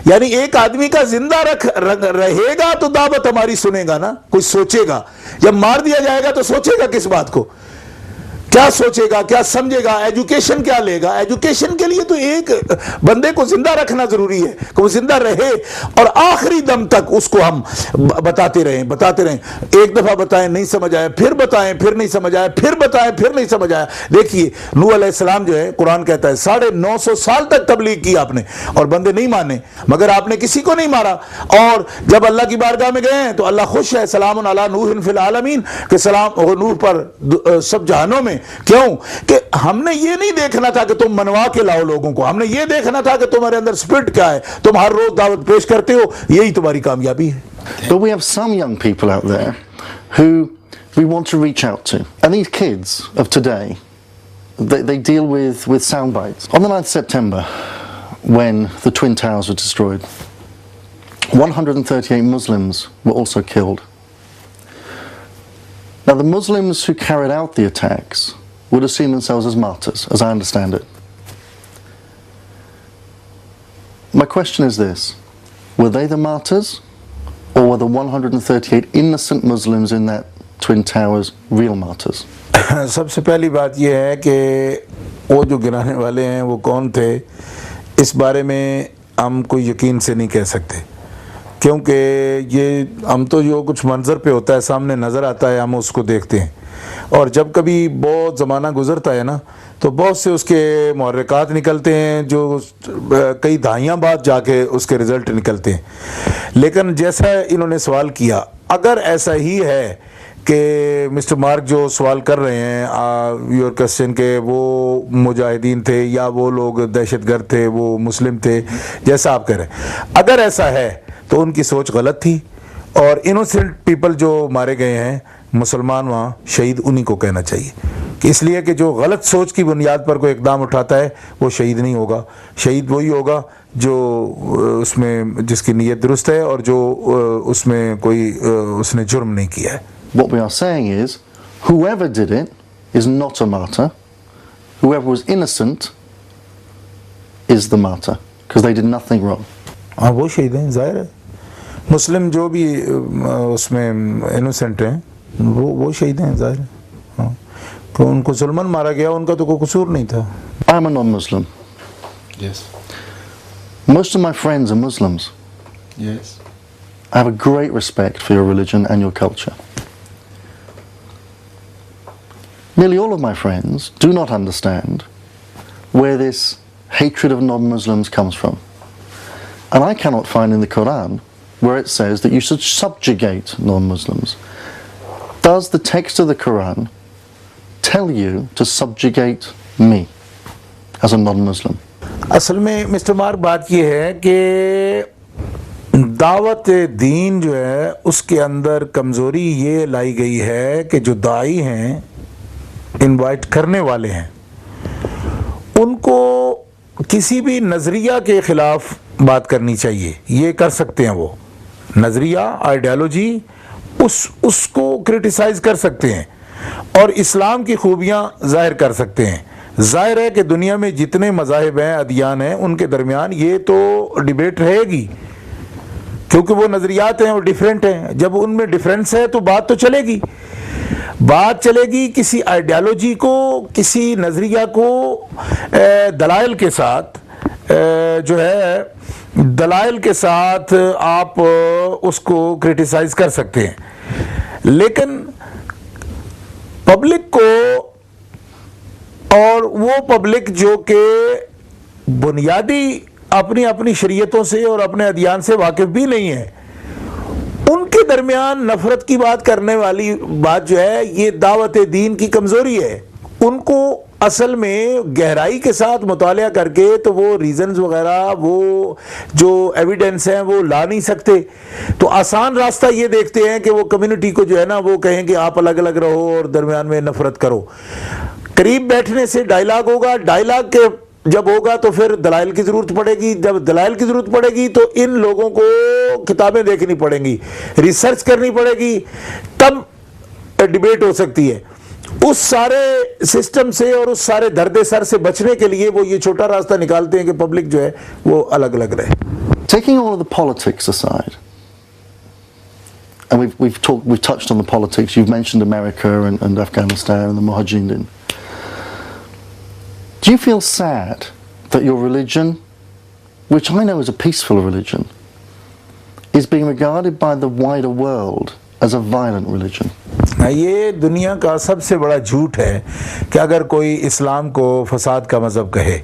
یعنی ایک آدمی کا زندہ رہے گا تو دعوت ہماری سنے گا نا, کوئی سوچے گا. جب مار دیا جائے گا تو سوچے گا کس بات کو, کیا سوچے گا, کیا سمجھے گا, ایجوکیشن کیا لے گا. ایجوکیشن کے لیے تو ایک بندے کو زندہ رکھنا ضروری ہے کہ وہ زندہ رہے اور آخری دم تک اس کو ہم بتاتے رہیں. ایک دفعہ بتائیں نہیں سمجھ آیا, پھر بتائیں پھر نہیں سمجھ آیا, پھر بتائیں پھر نہیں سمجھ آیا. دیکھیے نوح علیہ السلام جو ہے قرآن کہتا ہے 950 سال تک تبلیغ کی آپ نے اور بندے نہیں مانے, مگر آپ نے کسی کو نہیں مارا. اور جب اللہ کی بارگاہ میں گئے ہیں تو اللہ خوش ہے, سلام علی نوح فی العالمین, کہ سلام نوح پر سب جہانوں میں. کیوں کہ ہم نے یہ نہیں دیکھنا تھا کہ تم منوا کے لاؤ لوگوں کو, ہم نے یہ دیکھنا تھا کہ تمہارے اندر سپرٹ کیا ہے, تم ہر روز دعوت پیش کرتے ہو, یہی تمہاری کامیابی ہے. But we have some young people out there who we want to reach out to. And these kids of today, they deal with sound bites. On the 9th September, when the Twin Towers were destroyed, 138 Muslims were also killed. Now the Muslims who carried out the attacks would have seen themselves as martyrs, as I understand it. My question is this: were they the martyrs, or were the 138 innocent Muslims in that Twin Towers real martyrs? سب سے پہلی بات یہ ہے کہ وہ جو گرانے والے ہیں وہ کون تھے, اس بارے میں ہم کوئی یقین سے نہیں کہہ سکتے, کیونکہ یہ ہم تو جو کچھ منظر پہ ہوتا ہے سامنے نظر آتا ہے ہم اس کو دیکھتے ہیں, اور جب کبھی بہت زمانہ گزرتا ہے نا تو بہت سے اس کے محرکات نکلتے ہیں جو کئی دہائیاں بعد جا کے اس کے رزلٹ نکلتے ہیں. لیکن جیسا انہوں نے سوال کیا, اگر ایسا ہی ہے کہ مسٹر مارک جو سوال کر رہے ہیں یور کوسچن کے وہ مجاہدین تھے یا وہ لوگ دہشت گرد تھے, وہ مسلم تھے جیسا آپ کہہ رہے ہیں, اگر ایسا ہے تو ان کی سوچ غلط تھی, اور انوسنٹ پیپل جو مارے گئے ہیں مسلمان وہاں شہید انہی کو کہنا چاہیے. کہ اس لیے کہ جو غلط سوچ کی بنیاد پر کوئی اقدام اٹھاتا ہے وہ شہید نہیں ہوگا. شہید وہی ہوگا جو اس میں جس کی نیت درست ہے اور جو اس میں کوئی اس نے جرم نہیں کیا ہے. What we are saying is, whoever did it is not a martyr. Whoever was innocent is the martyr, because they did nothing wrong. ہاں وہ شہید ہیں, ظاہر ہے. مسلم جو بھی اس میں انوسنٹ ہیں وہ شہید ہیں, ظاہر ہے. ہاں کہ ان کو ظلماً مارا گیا, ان کا تو کوئی قصور نہیں تھا. I'm a non-Muslim. Yes. Most of my friends are Muslims. Yes. I have a great respect for your religion and your culture. Nearly all of my friends do not understand where this hatred of non-Muslims comes from. And I cannot find in the Quran where it says that you should subjugate non-Muslims. Does the text of the Quran tell you to subjugate me as a non-Muslim? اصل میں مسٹر مارک بات یہ ہے کہ دعوت دین جو ہے اس کے اندر کمزوری یہ لائی گئی ہے کہ جو داعی ہیں, انوائٹ کرنے والے ہیں, ان کو کسی بھی نظریہ کے خلاف بات کرنی چاہیے. یہ کر سکتے ہیں, وہ نظریہ آئیڈیالوجی اس کو کرٹیسائز کر سکتے ہیں اور اسلام کی خوبیاں ظاہر کر سکتے ہیں. ظاہر ہے کہ دنیا میں جتنے مذاہب ہیں, ادیان ہیں, ان کے درمیان یہ تو ڈیبیٹ رہے گی کیونکہ وہ نظریات ہیں, وہ ڈیفرنٹ ہیں. جب ان میں ڈیفرنس ہے تو بات تو چلے گی, بات چلے گی. کسی آئیڈیالوجی کو, کسی نظریہ کو دلائل کے ساتھ جو ہے دلائل کے ساتھ آپ اس کو کرٹیسائز کر سکتے ہیں, لیکن پبلک کو, اور وہ پبلک جو کہ بنیادی اپنی شریعتوں سے اور اپنے ادیان سے واقف بھی نہیں ہے, ان کے درمیان نفرت کی بات کرنے والی بات جو ہے یہ دعوت دین کی کمزوری ہے. ان کو اصل میں گہرائی کے ساتھ مطالعہ کر کے تو وہ ریزنز وغیرہ, وہ جو ایویڈنس ہیں وہ لا نہیں سکتے. تو آسان راستہ یہ دیکھتے ہیں کہ وہ کمیونٹی کو جو ہے نا وہ کہیں کہ آپ الگ الگ رہو اور درمیان میں نفرت کرو. قریب بیٹھنے سے ڈائلاگ ہوگا, ڈائلاگ کے جب ہوگا تو پھر دلائل کی ضرورت پڑے گی, جب دلائل کی ضرورت پڑے گی تو ان لوگوں کو کتابیں دیکھنی پڑیں گی, ریسرچ کرنی پڑے گی, تب ڈیبیٹ ہو سکتی ہے. اس سارے سسٹم سے اور اس سارے درد سر سے بچنے کے لیے وہ یہ چھوٹا راستہ نکالتے ہیں کہ پبلک جو ہے وہ الگ الگ رہے. Taking all of the politics aside, and we've touched on the politics. You've mentioned America and Afghanistan and the Mujahideen. Do you feel sad that your religion, which I know is a peaceful religion, is being regarded by the wider world as a violent religion? یہ دنیا کا سب سے بڑا جھوٹ ہے کہ اگر کوئی اسلام کو فساد کا مذہب کہے,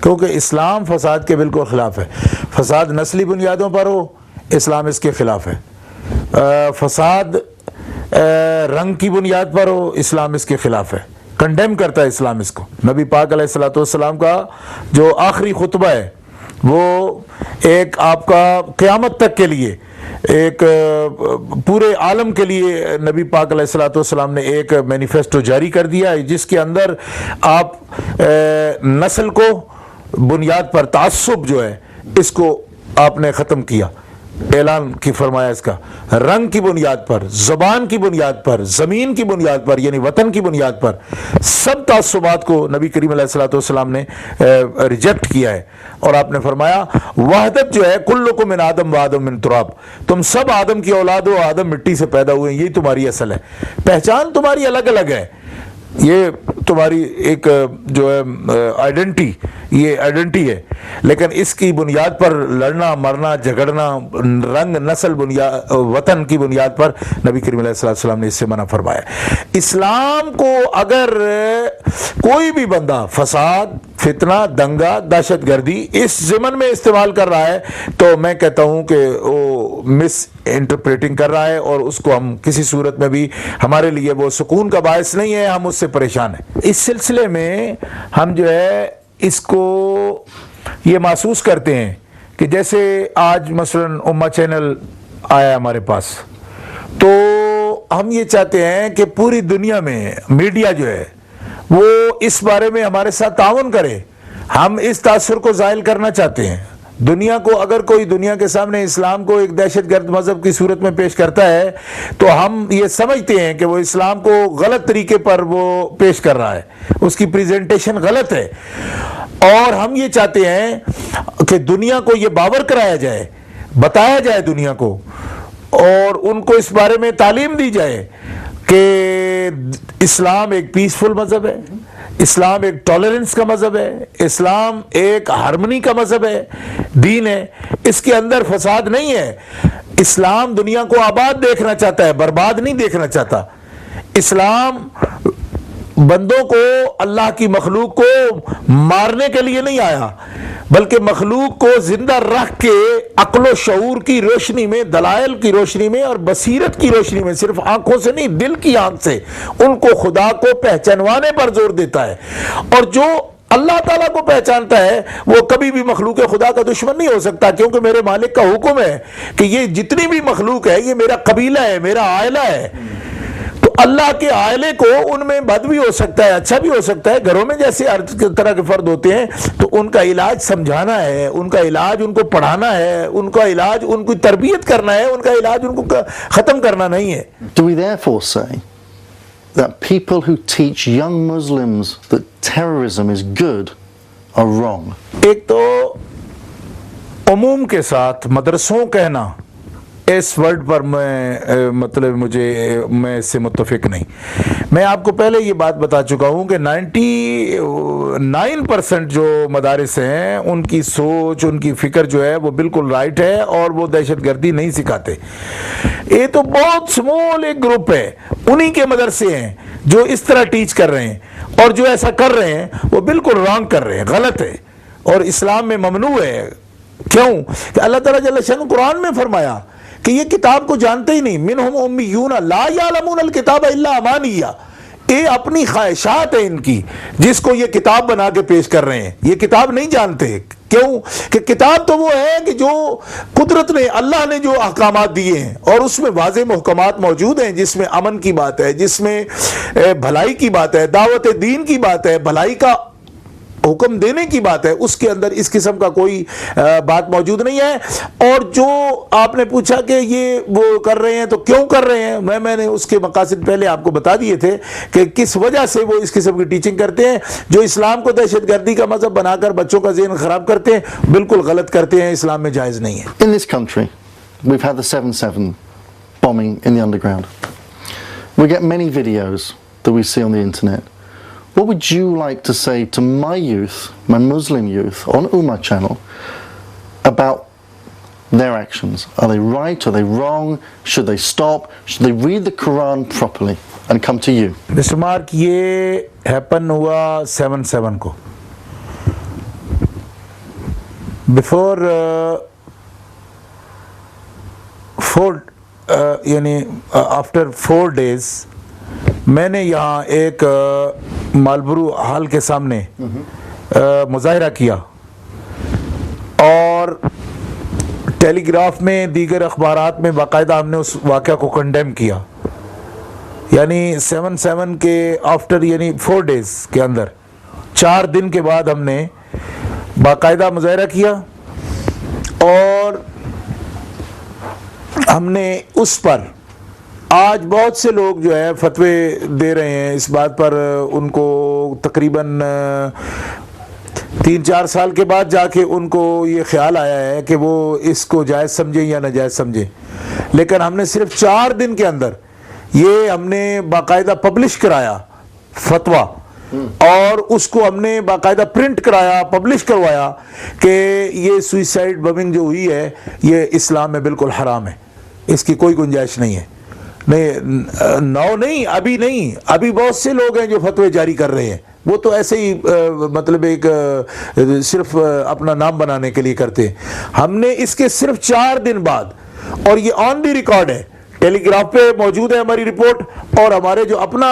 کیونکہ اسلام فساد کے بالکل خلاف ہے. فساد نسلی بنیادوں پر ہو, اسلام اس کے خلاف ہے. فساد رنگ کی بنیاد پر ہو, اسلام اس کے خلاف ہے. کنڈیم کرتا ہے اسلام اس کو. نبی پاک علیہ الصلوۃ والسلام کا جو آخری خطبہ ہے وہ ایک آپ کا قیامت تک کے لیے, ایک پورے عالم کے لیے نبی پاک علیہ الصلوۃ والسلام نے ایک مینیفیسٹو جاری کر دیا ہے جس کے اندر آپ نسل کو بنیاد پر تعصب جو ہے اس کو آپ نے ختم کیا, اعلان کی فرمایا اس کا. رنگ کی بنیاد پر, زبان کی بنیاد پر, زمین کی بنیاد پر یعنی وطن کی بنیاد پر سب تعصبات کو نبی کریم علیہ الصلوۃ والسلام نے ریجیکٹ کیا ہے. اور آپ نے فرمایا وحدت جو ہے کلکم من آدم و آدم من تراب, تم سب آدم کی اولاد ہو, آدم مٹی سے پیدا ہوئے ہیں, یہی تمہاری اصل ہے. پہچان تمہاری الگ الگ ہے, یہ تمہاری ایک جو ہے آئیڈینٹی, یہ آئیڈینٹی ہے, لیکن اس کی بنیاد پر لڑنا مرنا جھگڑنا رنگ نسل بنیاد وطن کی بنیاد پر نبی کریم علیہ السلام نے اس سے منع فرمایا. اسلام کو اگر کوئی بھی بندہ فساد, فتنہ, دنگا, دہشت گردی اس ضمن میں استعمال کر رہا ہے تو میں کہتا ہوں کہ وہ مس انٹرپریٹنگ کر رہا ہے, اور اس کو ہم کسی صورت میں بھی ہمارے لیے وہ سکون کا باعث نہیں ہے, ہم اس سے پریشان ہیں. اس سلسلے میں ہم جو ہے اس کو یہ محسوس کرتے ہیں کہ جیسے آج مثلاً امہ چینل آیا ہمارے پاس, تو ہم یہ چاہتے ہیں کہ پوری دنیا میں میڈیا جو ہے اس بارے میں ہمارے ساتھ تعاون کرے. ہم اس تاثر کو زائل کرنا چاہتے ہیں. دنیا کو اگر کوئی دنیا کے سامنے اسلام کو ایک دہشت گرد مذہب کی صورت میں پیش کرتا ہے تو ہم یہ سمجھتے ہیں کہ وہ اسلام کو غلط طریقے پر وہ پیش کر رہا ہے, اس کی پریزنٹیشن غلط ہے. اور ہم یہ چاہتے ہیں کہ دنیا کو یہ باور کرایا جائے, بتایا جائے دنیا کو, اور ان کو اس بارے میں تعلیم دی جائے کہ اسلام ایک پیسفل مذہب ہے, اسلام ایک ٹالرنس کا مذہب ہے, اسلام ایک ہارمنی کا مذہب ہے, دین ہے, اس کے اندر فساد نہیں ہے. اسلام دنیا کو آباد دیکھنا چاہتا ہے, برباد نہیں دیکھنا چاہتا. اسلام بندوں کو, اللہ کی مخلوق کو مارنے کے لیے نہیں آیا, بلکہ مخلوق کو زندہ رکھ کے عقل و شعور کی روشنی میں, دلائل کی روشنی میں اور بصیرت کی روشنی میں, صرف آنکھوں سے نہیں دل کی آنکھ سے ان کو خدا کو پہچانوانے پر زور دیتا ہے. اور جو اللہ تعالیٰ کو پہچانتا ہے وہ کبھی بھی مخلوق خدا کا دشمن نہیں ہو سکتا, کیونکہ میرے مالک کا حکم ہے کہ یہ جتنی بھی مخلوق ہے یہ میرا قبیلہ ہے, میرا عائلہ ہے. تو اللہ کے عائلے کو ان میں بد بھی ہو سکتا ہے, اچھا بھی ہو سکتا ہے. گھروں میں جیسے ہر طرح کے فرد ہوتے ہیں, تو ان کا علاج سمجھانا ہے, ان کا علاج ان کو پڑھانا ہے, ان کا علاج ان کی تربیت کرنا ہے, ان کا علاج ان کو ختم کرنا نہیں ہے. Do we therefore say that people who teach young Muslims that terrorism is good are wrong? ایک تو عموم کے ساتھ مدرسوں کہنا, اس ورڈ پر میں مطلب میں اس سے متفق نہیں. میں آپ کو پہلے یہ بات بتا چکا ہوں کہ 99% جو مدارس ہیں ان کی سوچ, ان کی فکر جو ہے وہ بالکل رائٹ ہے, اور وہ دہشت گردی نہیں سکھاتے. یہ تو بہت سمول ایک گروپ ہے, انہی کے مدرسے ہیں جو اس طرح ٹیچ کر رہے ہیں, اور جو ایسا کر رہے ہیں وہ بالکل رانگ کر رہے ہیں, غلط ہے, اور اسلام میں ممنوع ہے. کیوں کہ اللہ تعالیٰ جل شانہ قرآن میں فرمایا کہ یہ کتاب کو جانتے ہی نہیں. منہم امیون لا یعلمون الکتاب الا امانیہ. یہ اپنی خواہشات ہیں ان کی, جس کو یہ کتاب بنا کے پیش کر رہے ہیں. یہ کتاب نہیں جانتے. کیوں کہ کتاب تو وہ ہے کہ جو قدرت نے, اللہ نے جو احکامات دیے ہیں, اور اس میں واضح محکمات موجود ہیں, جس میں امن کی بات ہے, جس میں بھلائی کی بات ہے, دعوت دین کی بات ہے, بھلائی کا حکم دینے کی بات ہے. اس کے اندر اس قسم کا کوئی بات موجود نہیں ہے. اور جو آپ نے پوچھا کہ یہ وہ کر رہے ہیں تو کیوں کر رہے ہیں, میں نے اس کے مقاصد پہلے آپ کو بتا دیے تھے کہ کس وجہ سے وہ اس قسم کی ٹیچنگ کرتے ہیں. جو اسلام کو دہشت گردی کا مذہب بنا کر بچوں کا ذہن خراب کرتے ہیں, بالکل غلط کرتے ہیں, اسلام میں جائز نہیں ہے. In this country, we've had the 7/7 bombing in the underground. We get many videos that we see on the internet. What would you like to say to my youth, my Muslim youth, on Ummah channel about their actions? Are they right? Are they wrong? Should they stop? Should they read the Quran properly and come to you? Mr. Mark, یہ ہیپن ہوا 7/7 کو. Before after 4 days میں نے یہاں ایک مالبرو ہال کے سامنے مظاہرہ کیا, اور ٹیلی گراف میں, دیگر اخبارات میں باقاعدہ ہم نے اس واقعہ کو کنڈیم کیا. یعنی 7/7 کے آفٹر, یعنی 4 days کے اندر, 4 دن کے بعد ہم نے باقاعدہ مظاہرہ کیا, اور ہم نے اس پر آج بہت سے لوگ جو ہے فتوے دے رہے ہیں اس بات پر. ان کو تقریباً 3-4 سال کے بعد جا کے ان کو یہ خیال آیا ہے کہ وہ اس کو جائز سمجھیں یا ناجائز سمجھیں. لیکن ہم نے صرف 4 دن کے اندر یہ ہم نے باقاعدہ پبلش کرایا فتویٰ, اور اس کو ہم نے باقاعدہ پرنٹ کرایا, پبلش کروایا کہ یہ سوئسائڈ بمنگ جو ہوئی ہے یہ اسلام میں بالکل حرام ہے, اس کی کوئی گنجائش نہیں ہے. نہیں, ابھی نہیں, ابھی بہت سے لوگ ہیں جو فتوے جاری کر رہے ہیں. وہ تو ایسے ہی مطلب ایک صرف اپنا نام بنانے کے لیے کرتے ہیں. ہم نے اس کے صرف 4 دن بعد, اور یہ آن دی ریکارڈ ہے, ٹیلی گراف پہ موجود ہے ہماری رپورٹ, اور ہمارے جو اپنا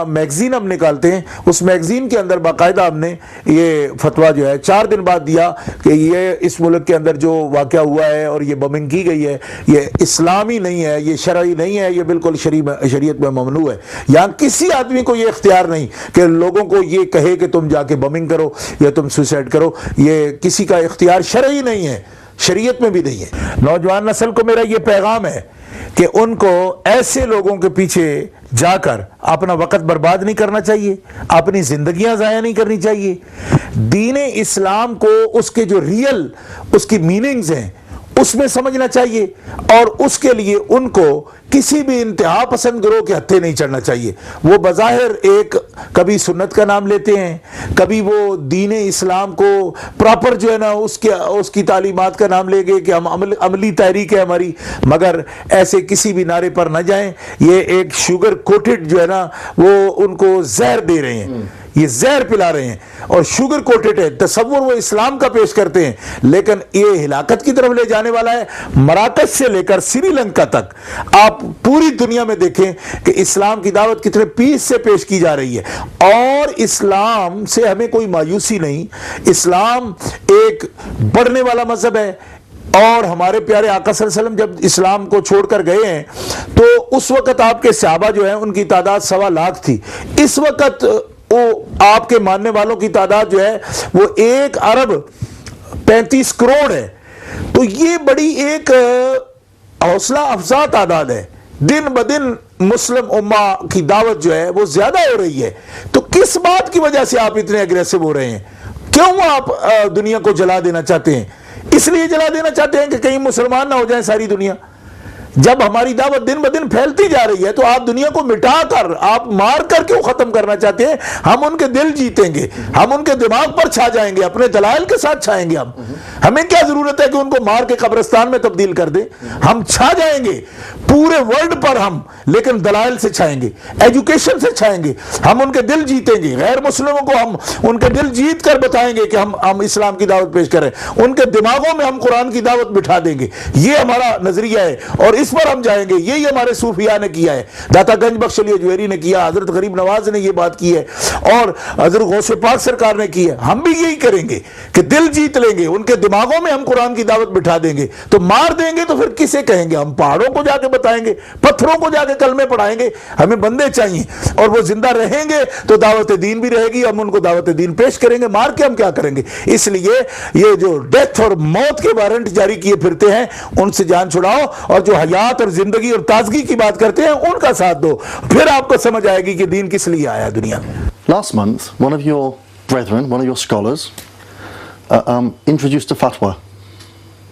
میگزین ہم نکالتے ہیں اس میگزین کے اندر باقاعدہ ہم نے یہ فتویٰ جو ہے 4 دن بعد دیا کہ یہ اس ملک کے اندر جو واقعہ ہوا ہے اور یہ بمنگ کی گئی ہے یہ اسلامی نہیں ہے, یہ شرعی نہیں ہے, یہ بالکل شریعت میں ممنوع ہے. یہاں کسی آدمی کو یہ اختیار نہیں کہ لوگوں کو یہ کہے کہ تم جا کے بمنگ کرو یا تم سوسائڈ کرو, یہ کسی کا اختیار شرعی نہیں ہے, شریعت میں بھی نہیں ہے. نوجوان نسل کو میرا یہ پیغام ہے کہ ان کو ایسے لوگوں کے پیچھے جا کر اپنا وقت برباد نہیں کرنا چاہیے, اپنی زندگیاں ضائع نہیں کرنی چاہیے. دین اسلام کو اس کے جو ریئل اس کی میننگز ہیں اس میں سمجھنا چاہیے, اور اس کے لیے ان کو کسی بھی انتہا پسند گروہ کے ہتھے نہیں چڑھنا چاہیے. وہ بظاہر ایک کبھی سنت کا نام لیتے ہیں, کبھی وہ دین اسلام کو پراپر جو ہے نا اس کی تعلیمات کا نام لے گئے کہ ہم عملی تحریک ہے ہماری, مگر ایسے کسی بھی نعرے پر نہ جائیں. یہ ایک شوگر کوٹڈ جو ہے نا وہ ان کو زہر دے رہے ہیں, یہ زہر پلا رہے ہیں اور شوگر کوٹڈ ہے. تصور وہ اسلام کا پیش کرتے ہیں لیکن یہ ہلاکت کی طرف لے جانے والا ہے. مراکش سے لے کر سری لنکا تک آپ پوری دنیا میں دیکھیں کہ اسلام کی دعوت کتنے پیس سے پیش کی جا رہی ہے, اور اسلام سے ہمیں کوئی مایوسی نہیں. اسلام ایک بڑھنے والا مذہب ہے, اور ہمارے پیارے آقا صلی اللہ علیہ وسلم جب اسلام کو چھوڑ کر گئے ہیں تو اس وقت آپ کے صحابہ جو ہیں ان کی تعداد 1.25 لاکھ تھی. اس وقت وہ آپ کے ماننے والوں کی تعداد جو ہے وہ 1 ارب 35 کروڑ ہے. تو یہ بڑی ایک حوصلہ افزا تعداد ہے. دن بدن مسلم امہ کی دعوت جو ہے وہ زیادہ ہو رہی ہے. تو کس بات کی وجہ سے آپ اتنے اگریسو ہو رہے ہیں؟ کیوں آپ دنیا کو جلا دینا چاہتے ہیں؟ اس لیے جلا دینا چاہتے ہیں کہ کہیں مسلمان نہ ہو جائیں ساری دنیا. جب ہماری دعوت دن بدن پھیلتی جا رہی ہے تو آپ دنیا کو مٹا کر آپ مار کر کیوں ختم کرنا چاہتے ہیں؟ ہم ان کے دل جیتیں گے, ہم ان کے دماغ پر چھا جائیں گے, اپنے دلائل کے ساتھ چھائیں گے. ہمیں کیا ضرورت ہے کہ ان کو مار کے قبرستان میں تبدیل کر دیں؟ ہم چھا جائیں گے پورے ورلڈ پر ہم, لیکن دلائل سے چھائیں گے, ایجوکیشن سے چھائیں گے. ہم ان کے دل جیتیں گے, غیر مسلموں کو ہم ان کے دل جیت کر بتائیں گے کہ ہم اسلام کی دعوت پیش کریں. ان کے دماغوں میں ہم قرآن کی دعوت بٹھا دیں گے. یہ ہمارا نظریہ ہے اور اس پر ہم جائیں گے. یہی ہمارے صوفیاء نے کیا ہے, داتا گنج بخش علی اجویری نے کیا, حضرت غریب نواز نے یہ بات کی ہے, اور حضرت غوث پاک سرکار نے کی ہے. ہم بھی یہی کریں گے کہ دل جیت لیں گے, ان کے دماغوں میں ہم قرآن کی دعوت بٹھا دیں گے. تو مار دیں گے تو پھر کسے کہیں گے؟ ہم پہاڑوں کو جا کے بتائیں گے, پتھروں کو جا کے کلمے پڑھائیں گے. ہمیں بندے چاہیے اور وہ زندہ رہیں گے تو دعوت دین بھی رہے گی, ہم ان کو دعوت دین پیش کریں گے. مار کے ہم کیا کریں گے؟ اس لیے یہ جو ڈیتھ اور موت کے وارنٹ جاری کیے پھرتے ہیں ان سے جان چھڑاؤ, اور جو حیات اور زندگی اور تازگی کی بات کرتے ہیں ان کا ساتھ دو. پھر آپ کو سمجھ آئے گی کہ دین کس لیے آیا دنیا میں. Last month, one of your brethren, one of your scholars, introduced a fatwa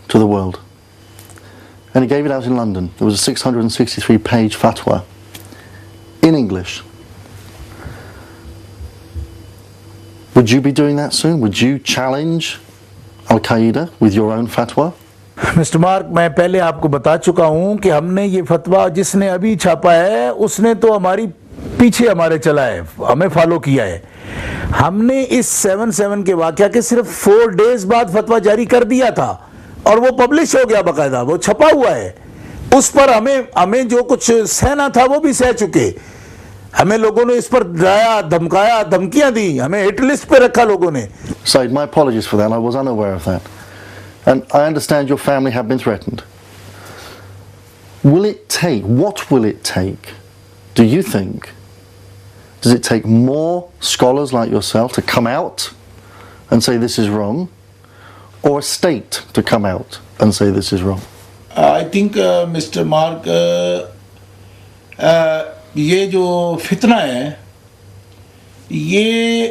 to the world. And he gave it out in London. It was a 663-page fatwa in English. Would you be doing that soon? Would you challenge Al-Qaeda with your own fatwa? Mr Mark, میں پہلے آپ کو بتا چکا ہوں کہ ہم نے یہ فتویٰ جس نے ابھی چھاپا ہے اس نے تو ہماری پیچھے ہمارے چلا ہے, ہمیں فالو کیا ہے. ہم نے اس 7/7 کے واقعہ کے صرف 4 days بعد فتویٰ جاری کر دیا تھا اور وہ پبلش ہو گیا, باقاعدہ وہ چھپا ہوا ہے. اس پر ہمیں جو کچھ سہنا تھا وہ بھی سہ چکے. ہمیں لوگوں نے اس پر ڈرایا, دھمکایا, دھمکیاں دی, ہمیں ہٹ لسٹ پہ رکھا لوگوں نے. Said, my apologies for that. I was unaware of that. And I understand your family have been threatened. What will it take, do you think? Does it take more scholars like yourself to come out and say this is wrong, or a state to come out and say this is wrong? I think, Mr. Mark, یہ جو فتنہ ہے یہ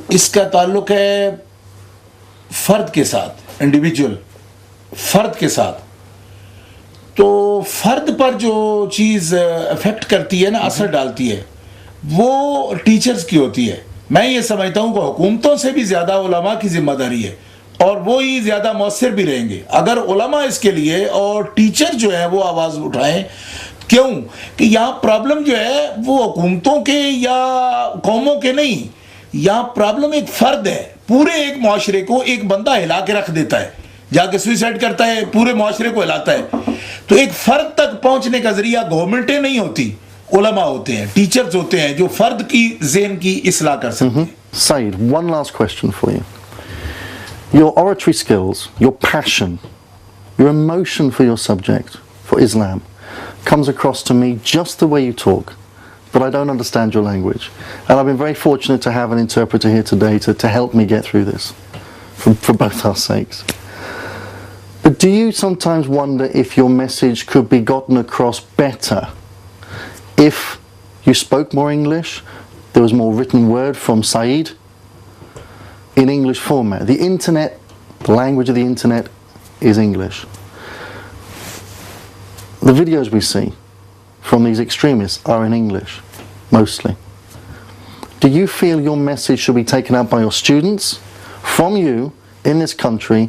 اس کا تعلق ہے فرد کے ساتھ, انڈیویجول فرد کے ساتھ. تو فرد پر جو چیز افیکٹ کرتی ہے نا, اثر ڈالتی ہے, وہ ٹیچرز کی ہوتی ہے. میں یہ سمجھتا ہوں کہ حکومتوں سے بھی زیادہ علماء کی ذمہ داری ہے, اور وہی زیادہ مؤثر بھی رہیں گے اگر علماء اس کے لیے اور ٹیچر جو ہیں وہ آواز اٹھائیں. کیوں کہ یہاں پرابلم جو ہے وہ حکومتوں کے یا قوموں کے نہیں, یہاں پرابلم ایک فرد ہے. پورے ایک معاشرے کو ایک بندہ ہلا کے رکھ دیتا ہے, جا کے سوئسائڈ کرتا ہے, پورے معاشرے کو ہلاتا ہے. تو ایک فرد تک تک پہنچنے کا ذریعہ گورنمنٹیں نہیں ہوتی, علماء ہوتے ہیں, ٹیچرز ہوتے ہیں جو فرد کی ذہن کی اصلاح کر سکتے ہیں. Saeed, one last question for you. Your oratory skills, your passion, your emotion for your subject, for Islam, comes across to me just the way you talk, but I don't understand your language. And I've been very fortunate to have an interpreter here today to help me get through this, for both our sakes. But do you sometimes wonder if your message could be gotten across better if you spoke more English, there was more written word from Saeed in English format? The internet, the language of the internet is English. The videos we see from these extremists are in English, mostly. Do you feel your message should be taken up by your students, from you, in this country,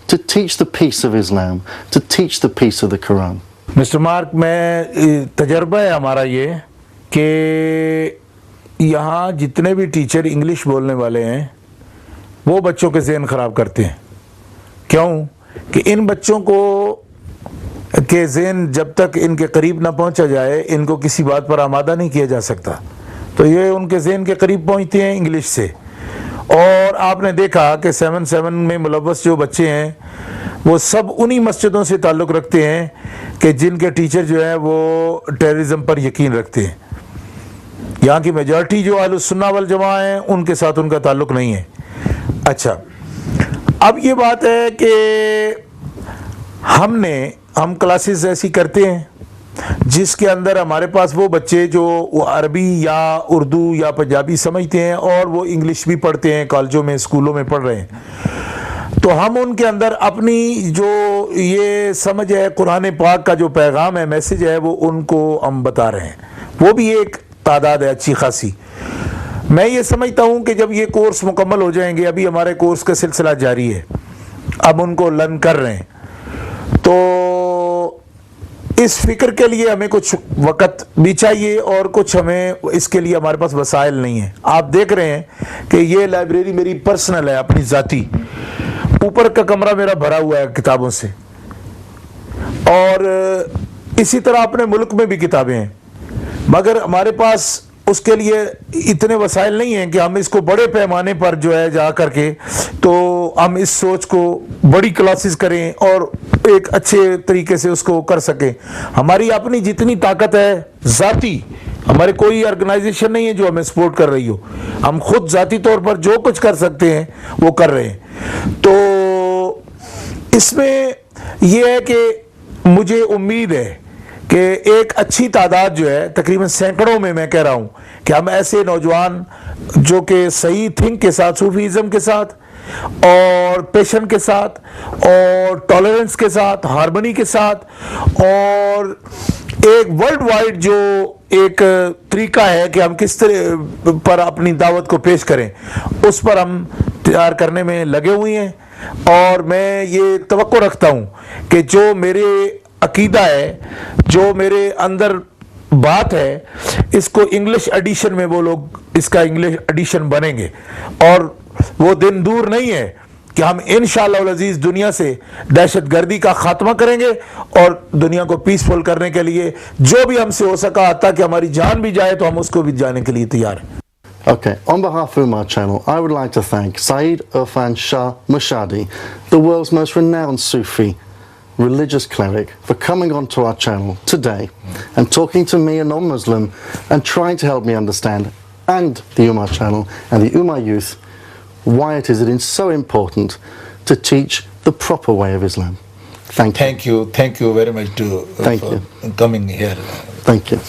to teach the peace of Islam, to teach the peace of the Quran? Mr Mark, میں تجربہ ہے ہمارا یہ کہ یہاں جتنے بھی ٹیچر انگلش بولنے والے ہیں وہ بچوں کے ذہن خراب کرتے ہیں. کیوں کہ ان بچوں کو کہ ذہن جب تک ان کے قریب نہ پہنچا جائے ان کو کسی بات پر آمادہ نہیں کیا جا سکتا, تو یہ ان کے ذہن کے قریب پہنچتے ہیں انگلش سے. اور آپ نے دیکھا کہ 7-7 میں ملوث جو بچے ہیں وہ سب انہی مسجدوں سے تعلق رکھتے ہیں کہ جن کے ٹیچر جو ہیں وہ ٹیررزم پر یقین رکھتے ہیں. یہاں کی میجارٹی جو اہل السنہ والجماعہ ہیں ان کے ساتھ ان کا تعلق نہیں ہے. اچھا, اب یہ بات ہے کہ ہم کلاسز ایسی کرتے ہیں جس کے اندر ہمارے پاس وہ بچے جو وہ عربی یا اردو یا پنجابی سمجھتے ہیں اور وہ انگلش بھی پڑھتے ہیں, کالجوں میں اسکولوں میں پڑھ رہے ہیں, تو ہم ان کے اندر اپنی جو یہ سمجھ ہے قرآن پاک کا جو پیغام ہے, میسج ہے, وہ ان کو ہم بتا رہے ہیں. وہ بھی ایک تعداد ہے اچھی خاصی. میں یہ سمجھتا ہوں کہ جب یہ کورس مکمل ہو جائیں گے, ابھی ہمارے کورس کا سلسلہ جاری ہے, اب ان کو لرن کر رہے ہیں, تو اس فکر کے لیے ہمیں کچھ وقت بھی چاہیے اور کچھ ہمیں اس کے لیے ہمارے پاس وسائل نہیں ہیں. آپ دیکھ رہے ہیں کہ یہ لائبریری میری پرسنل ہے, اپنی ذاتی. اوپر کا کمرہ میرا بھرا ہوا ہے کتابوں سے, اور اسی طرح اپنے ملک میں بھی کتابیں ہیں, مگر ہمارے پاس اس کے لیے اتنے وسائل نہیں ہیں کہ ہم اس کو بڑے پیمانے پر جو ہے جا کر کے تو ہم اس سوچ کو بڑی کلاسز کریں اور ایک اچھے طریقے سے اس کو کر سکیں. ہماری اپنی جتنی طاقت ہے ذاتی, ہمارے کوئی آرگنائزیشن نہیں ہے جو ہمیں سپورٹ کر رہی ہو, ہم خود ذاتی طور پر جو کچھ کر سکتے ہیں وہ کر رہے ہیں. تو اس میں یہ ہے کہ مجھے امید ہے کہ ایک اچھی تعداد جو ہے, تقریباً سینکڑوں میں کہہ رہا ہوں, کہ ہم ایسے نوجوان جو کہ صحیح تھنک کے ساتھ, صوفیزم کے ساتھ اور پیشن کے ساتھ اور ٹالرنس کے ساتھ, ہارمنی کے ساتھ, اور ایک ورلڈ وائڈ جو ایک طریقہ ہے کہ ہم کس طرح پر اپنی دعوت کو پیش کریں, اس پر ہم تیار کرنے میں لگے ہوئے ہیں. اور میں یہ توقع رکھتا ہوں کہ جو میرے عقیدہ ہے, جو میرے اندر بات ہے, اس کو انگلش ایڈیشن میں وہ لوگ اس کا انگلش ایڈیشن بنیں گے, اور وہ دن دور نہیں ہے کہ ہم انشاءاللہ العزیز دنیا سے دہشت گردی کا خاتمہ کریں گے اور دنیا کو پیسفل کرنے کے لیے جو بھی ہم سے ہو سکا, تاکہ ہماری جان بھی جائے تو ہم اس کو بھی جانے کے لیے تیار ہیں. Okay, on behalf of Umar Channel, I would like to thank Saeed Irfan Shah Mushadi, the world's most renowned Sufi religious cleric, for coming onto our channel today and talking to me, a non-Muslim, and trying to help me understand, and the Umar Channel and the Umar youth, why it is so important to teach the proper way of Islam. Thank you. Thank you very much for coming here. Thank you.